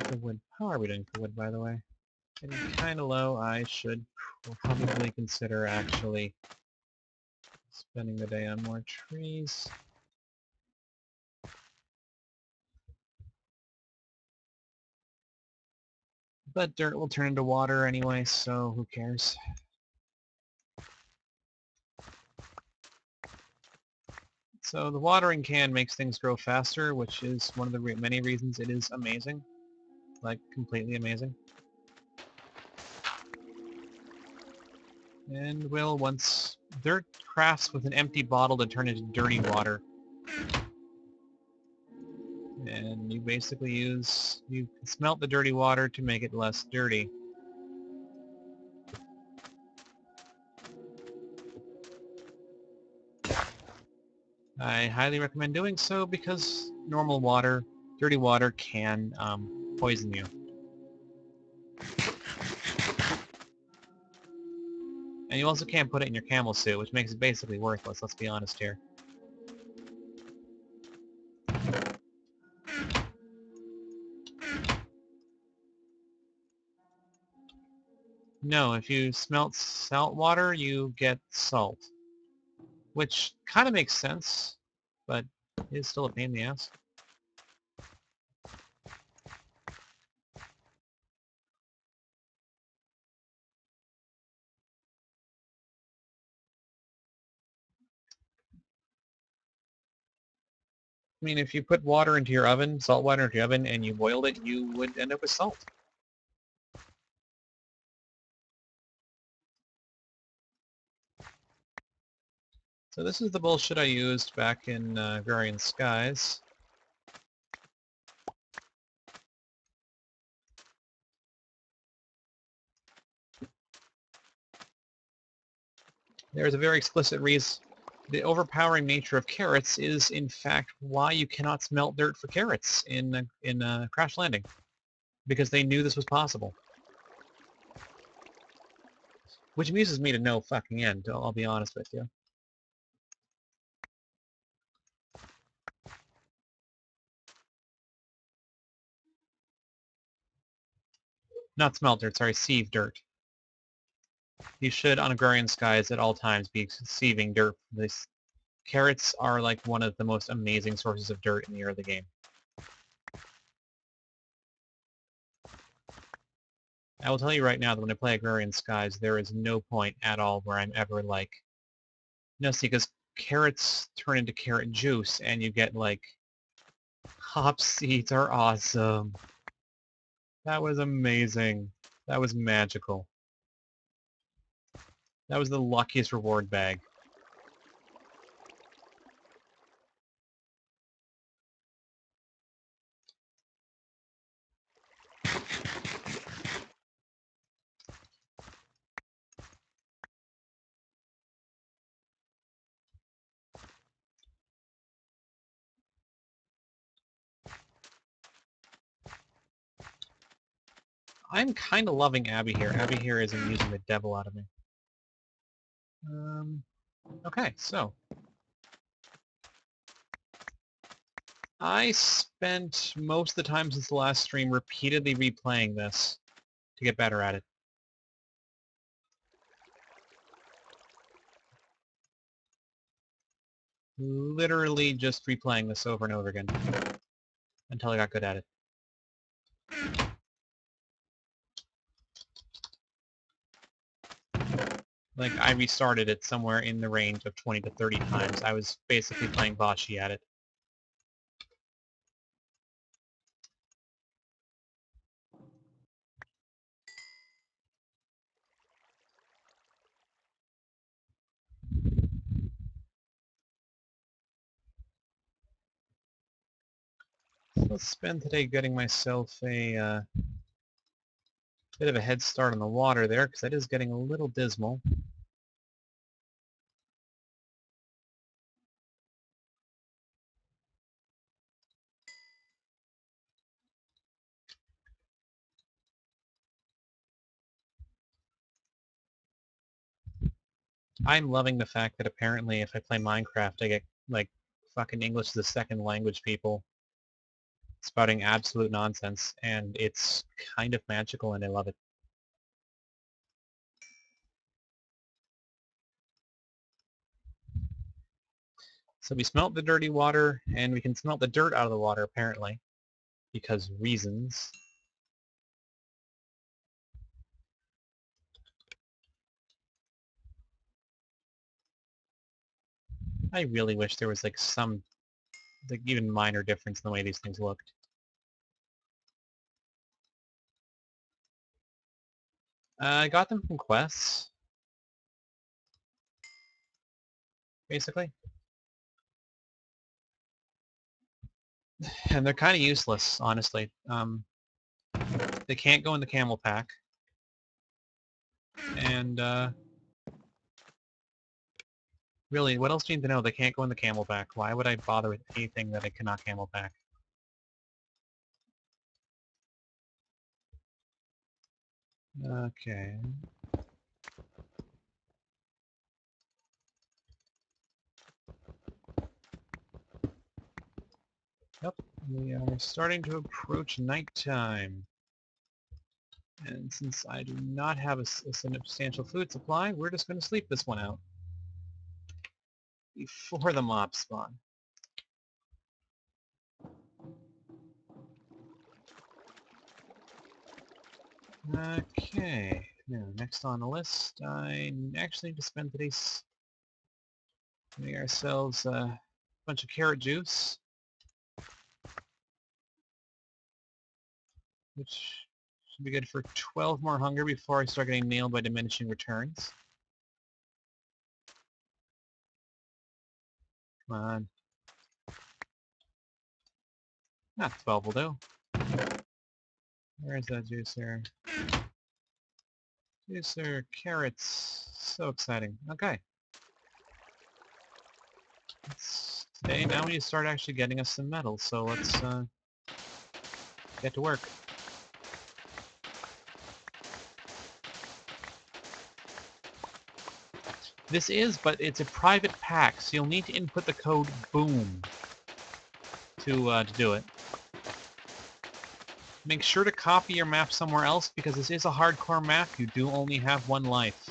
For wood. How are we doing for wood, by the way? Getting kind of low. I should probably consider actually spending the day on more trees. But dirt will turn into water anyway, so who cares? So the watering can makes things grow faster, which is one of the many reasons it is amazing. Like, completely amazing. And will, once dirt crafts with an empty bottle to turn into dirty water. And you basically you smelt the dirty water to make it less dirty. I highly recommend doing so because normal water, dirty water, can poison you. And you also can't put it in your camel suit, which makes it basically worthless, let's be honest here. No, if you smelt salt water, you get salt. Which kind of makes sense, but is still a pain in the ass. I mean, if you put water into your oven, salt water into your oven, and you boiled it, you would end up with salt. So this is the bullshit I used back in Agrarian Skies. There's a very explicit reason. The overpowering nature of carrots is, in fact, why you cannot smelt dirt for carrots in Crash Landing, because they knew this was possible. Which amuses me to no fucking end, I'll be honest with you. Not smelt dirt, sorry, sieve dirt. You should, on Agrarian Skies, at all times be sieving dirt from this Carrots are like one of the most amazing sources of dirt in the early game. I will tell you right now that when I play Agrarian Skies, there is no point at all where I'm ever like, no, see, because carrots turn into carrot juice, and you get like, hop seeds are awesome. That was amazing. That was magical. That was the luckiest reward bag. I'm kind of loving Abby here. Abby here is amusing the devil out of me. Okay, so. I spent most of the time since the last stream repeatedly replaying this to get better at it. Literally just replaying this over and over again until I got good at it. Like, I restarted it somewhere in the range of 20 to 30 times. I was basically playing bocce at it. So let's spend today getting myself a bit of a head start on the water there, because that is getting a little dismal. I'm loving the fact that apparently if I play Minecraft, I get, like, fucking English as a second language people spouting absolute nonsense, and it's kind of magical, and I love it. So we smelt the dirty water, and we can smelt the dirt out of the water, apparently, because reasons. I really wish there was, like, some, like, even minor difference in the way these things looked. I got them from quests, basically. And they're kind of useless, honestly. They can't go in the camel pack. And, really, what else do you need to know? They can't go in the camel pack. Why would I bother with anything that I cannot camel pack? Okay. Yep, we are starting to approach nighttime. And since I do not have a substantial food supply, we're just going to sleep this one out before the mobs spawn. Okay, now next on the list, I actually need to spend today getting ourselves a bunch of carrot juice, which should be good for 12 more hunger before I start getting nailed by diminishing returns. Come on. Not 12 will do. Where is that juicer? Juicer, carrots. So exciting. Okay. Today, now we need to start actually getting us some metal, so let's get to work. This is, but it's a private pack, so you'll need to input the code BOOM to do it. Make sure to copy your map somewhere else, because this is a hardcore map. You do only have one life.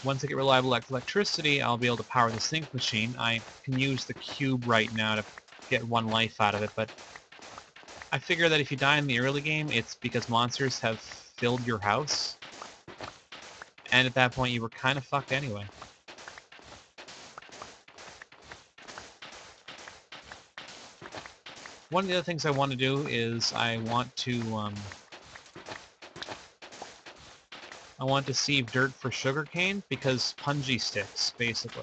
Once I get reliable electricity, I'll be able to power the sink machine. I can use the cube right now to get 1 life out of it, but I figure that if you die in the early game, it's because monsters have filled your house, and at that point you were kind of fucked anyway. One of the other things I want to do is I want to sieve dirt for sugarcane, because punji sticks, basically.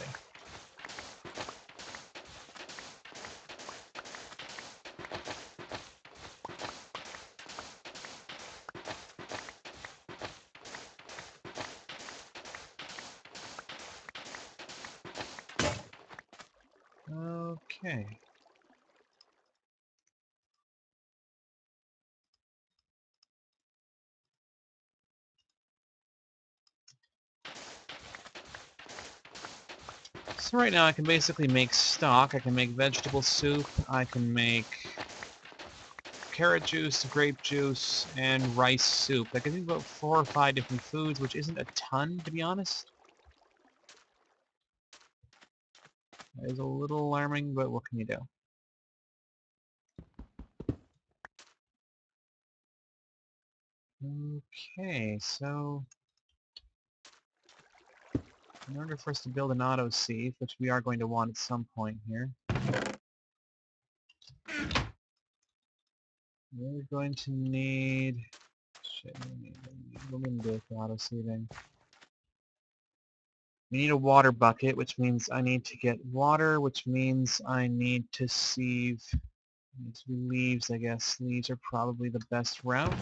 Okay. So right now I can basically make stock, I can make vegetable soup, I can make carrot juice, grape juice, and rice soup. That gives me about 4 or 5 different foods, which isn't a ton, to be honest. That is a little alarming, but what can you do? Okay, so in order for us to build an auto-sieve, which we are going to want at some point here, we're going to need... Shit, what are we going to do for auto-sieving? We need a water bucket, which means I need to get water, which means I need to sieve leaves, I guess. Leaves are probably the best route,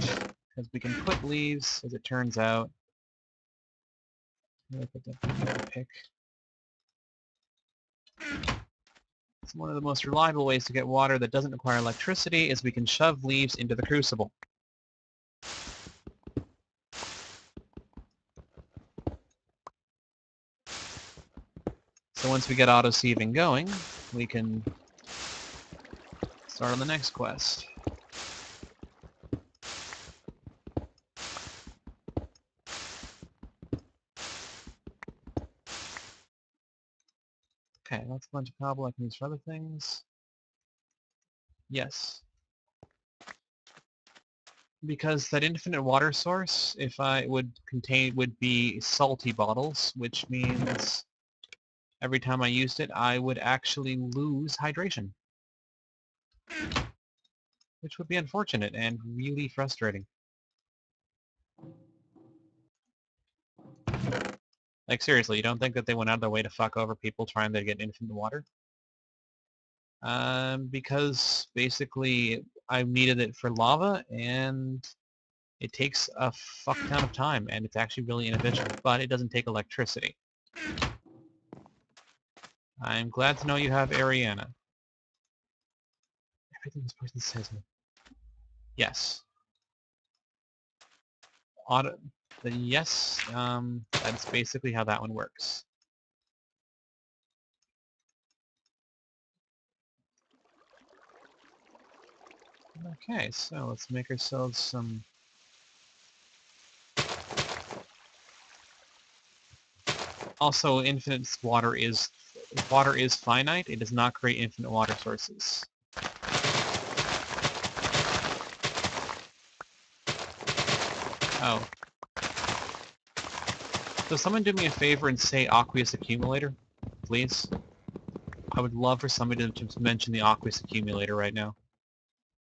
because we can put leaves, as it turns out. Look at that pick. It's one of the most reliable ways to get water that doesn't require electricity is we can shove leaves into the crucible. So once we get auto-sieving going, we can start on the next quest. Okay, that's a bunch of cobble I can use for other things. Yes. Because that infinite water source, if I would be salty bottles, which means every time I used it, I would actually lose hydration. Which would be unfortunate and really frustrating. Like, seriously, you don't think that they went out of their way to fuck over people trying to get infinite water? Because basically I needed it for lava, and it takes a fuck ton of time, and it's actually really inefficient, but it doesn't take electricity. I'm glad to know you have Ariana. Everything this person says. Yes. Auto. Yes. That's basically how that one works. Okay, so let's make ourselves some. Also, infinite water is finite. It does not create infinite water sources. Oh. So someone do me a favor and say aqueous accumulator, please. I would love for somebody to mention the aqueous accumulator right now.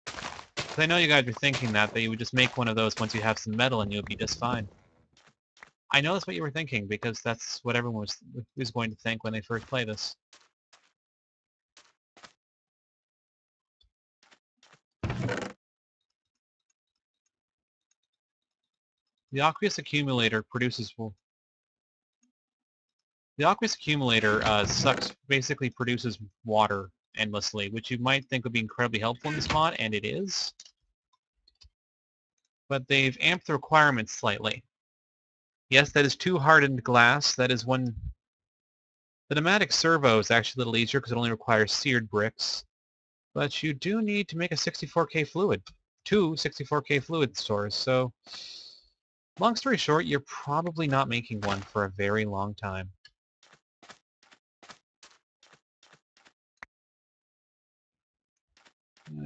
Because I know you guys are thinking that you would just make one of those once you have some metal and you'll be just fine. I know that's what you were thinking, because that's what everyone was going to think when they first play this. The aqueous accumulator produces... The aqueous accumulator basically produces water endlessly, which you might think would be incredibly helpful in this mod, and it is. But they've amped the requirements slightly. Yes, that is 2 hardened glass. That is one... The pneumatic servo is actually a little easier because it only requires seared bricks. But you do need to make a 64K fluid. 2 64K fluid stores, so... Long story short, you're probably not making one for a very long time.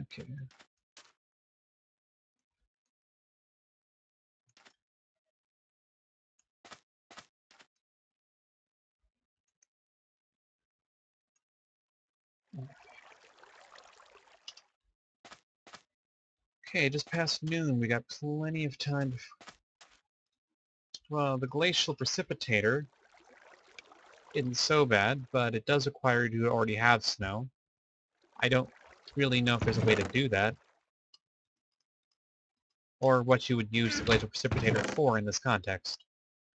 Okay. Okay, just past noon. We got plenty of time. Well, the glacial precipitator isn't so bad, but it does require you to already have snow. I don't really know if there's a way to do that, or what you would use the glacial precipitator for in this context,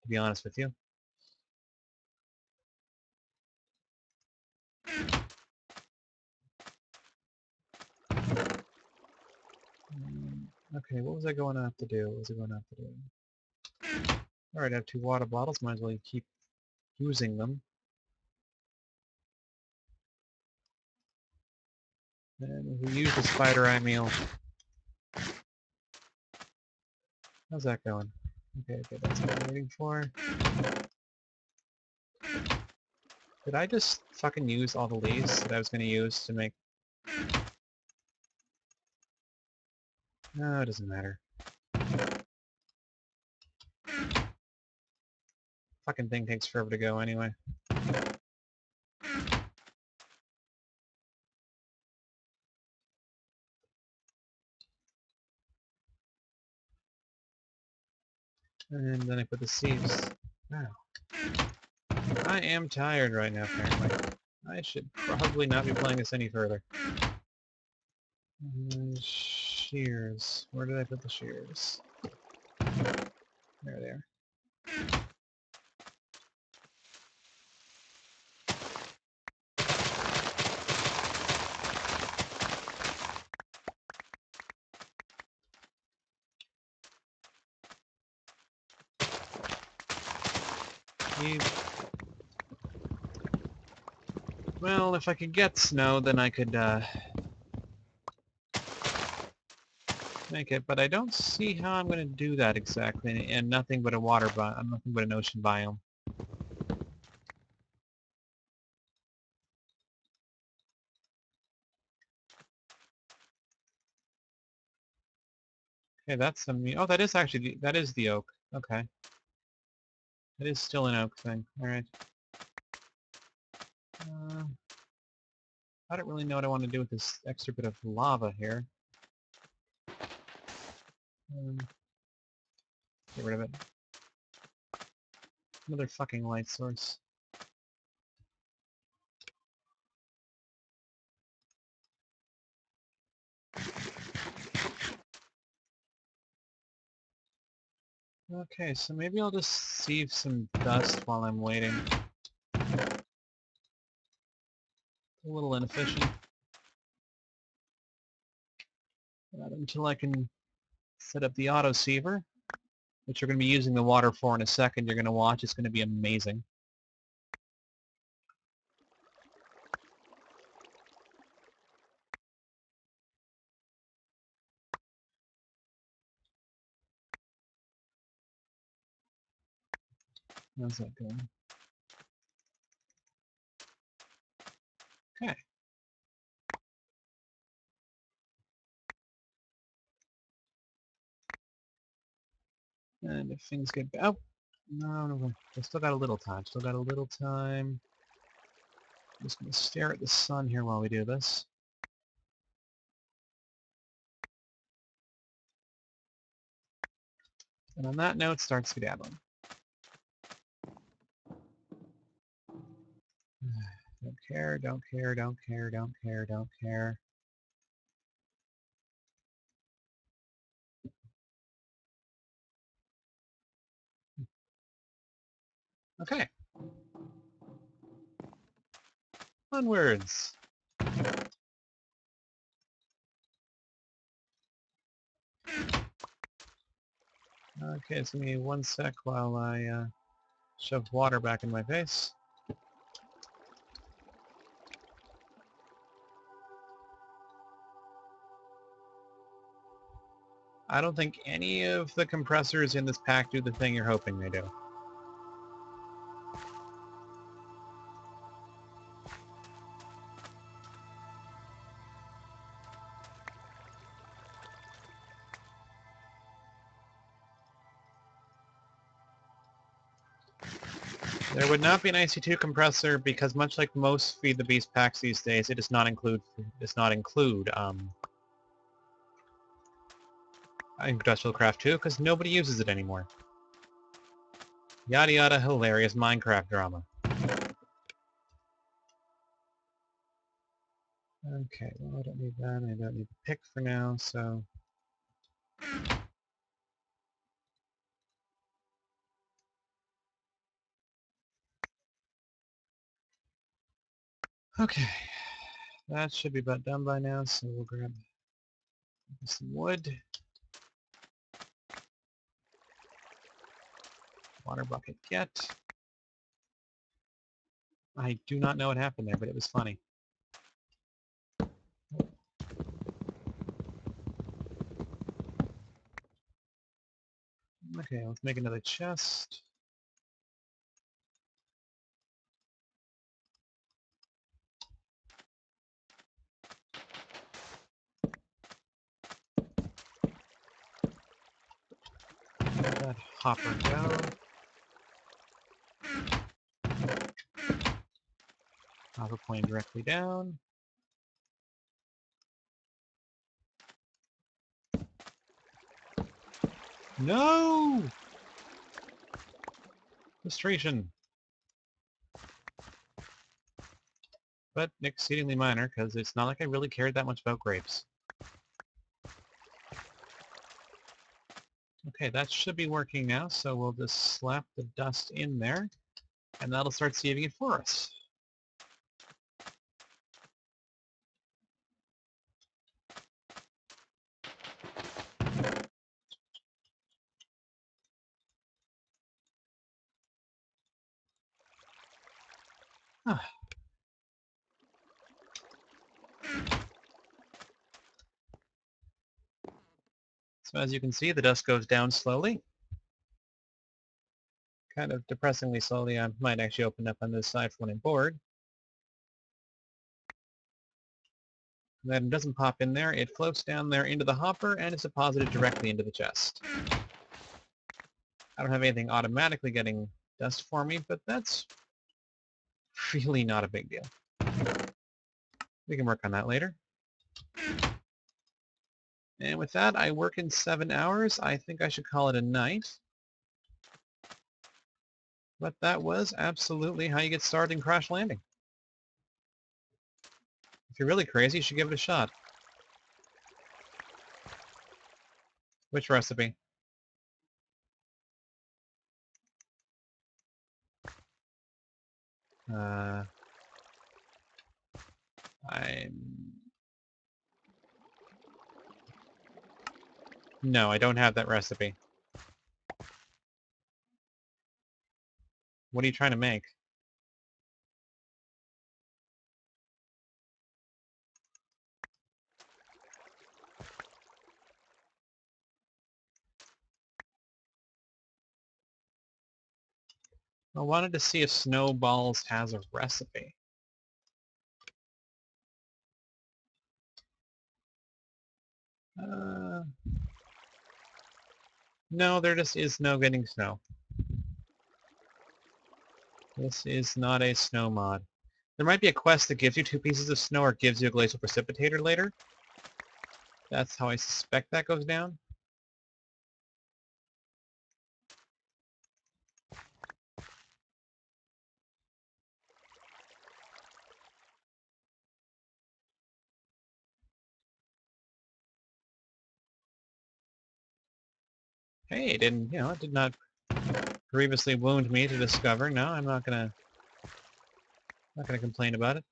to be honest with you. Okay, what was I going to have to do? What was I going to have to do? Alright, I have 2 water bottles. Might as well keep using them. And if we use the spider eye meal... How's that going? Okay, that's what I'm waiting for. Did I just fucking use all the leaves that I was going to use to make... No, it doesn't matter. Fucking thing takes forever to go anyway. And then I put the seeds. Wow. I am tired right now, apparently. I should probably not be playing this any further. Shears. Where did I put the shears? There they are. Well, if I could get snow, then I could, make it, but I don't see how I'm going to do that exactly, and nothing but a water biome, nothing but an ocean biome. Okay, that's some... Oh, that is actually that is the oak. Okay. It is still an oak thing. Alright. I don't really know what I want to do with this extra bit of lava here. Get rid of it. Another fucking light source. Okay, so maybe I'll just sieve some dust while I'm waiting. A little inefficient. Until I can set up the auto siever, which you're going to be using the water for in a second. You're going to watch. It's going to be amazing. How's that going? Okay. And if things get... Oh! No. I still got a little time. Still got a little time. I'm just going to stare at the sun here while we do this. And on that note, start skedaddling. Don't care, don't care, don't care, don't care, don't care. Okay. Onwards. Okay, so give me 1 sec while I shove water back in my face. I don't think any of the compressors in this pack do the thing you're hoping they do. There would not be an IC2 compressor because, much like most Feed the Beast packs these days, it does not include Industrial Craft 2 because nobody uses it anymore. Yada yada hilarious Minecraft drama. Okay, well I don't need that, I don't need the pick for now, so... Okay, that should be about done by now, so we'll grab some wood. Water bucket get. I do not know what happened there, but it was funny. Okay, let's make another chest. Let that hopper go. Hopper pointing directly down. No! Frustration. But exceedingly minor, because it's not like I really cared that much about grapes. Okay, that should be working now, so we'll just slap the dust in there, and that'll start sieving it for us. Ah. So as you can see, the dust goes down slowly. Kind of depressingly slowly. I might actually open up on this side for when I'm bored. And then it doesn't pop in there. It floats down there into the hopper, and it's deposited directly into the chest. I don't have anything automatically getting dust for me, but that's really not a big deal. We can work on that later. And with that, I work in 7 hours. I think I should call it a night. But that was absolutely how you get started in Crash Landing. If you're really crazy, you should give it a shot. Which recipe? No, I don't have that recipe. What are you trying to make? I wanted to see if Snowballs has a recipe. No, there just is no getting snow. This is not a snow mod. There might be a quest that gives you 2 pieces of snow or gives you a glacial precipitator later. That's how I suspect that goes down. Hey, it didn't, it did not grievously wound me to discover. No, I'm not gonna complain about it.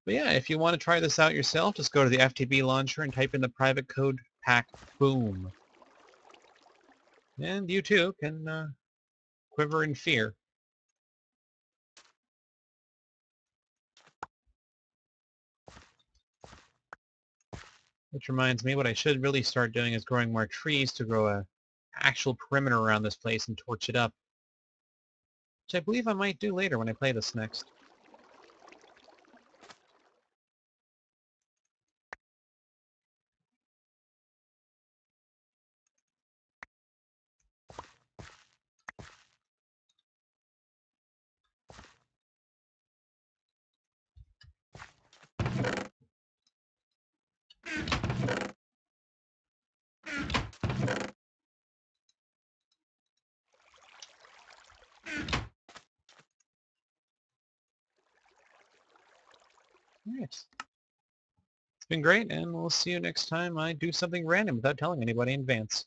But yeah, if you want to try this out yourself, just go to the FTB launcher and type in the private code pack boom. And you too can quiver in fear. Which reminds me, what I should really start doing is growing more trees to grow a actual perimeter around this place and torch it up. Which I believe I might do later when I play this next. Alright. It's been great, and we'll see you next time I do something random without telling anybody in advance.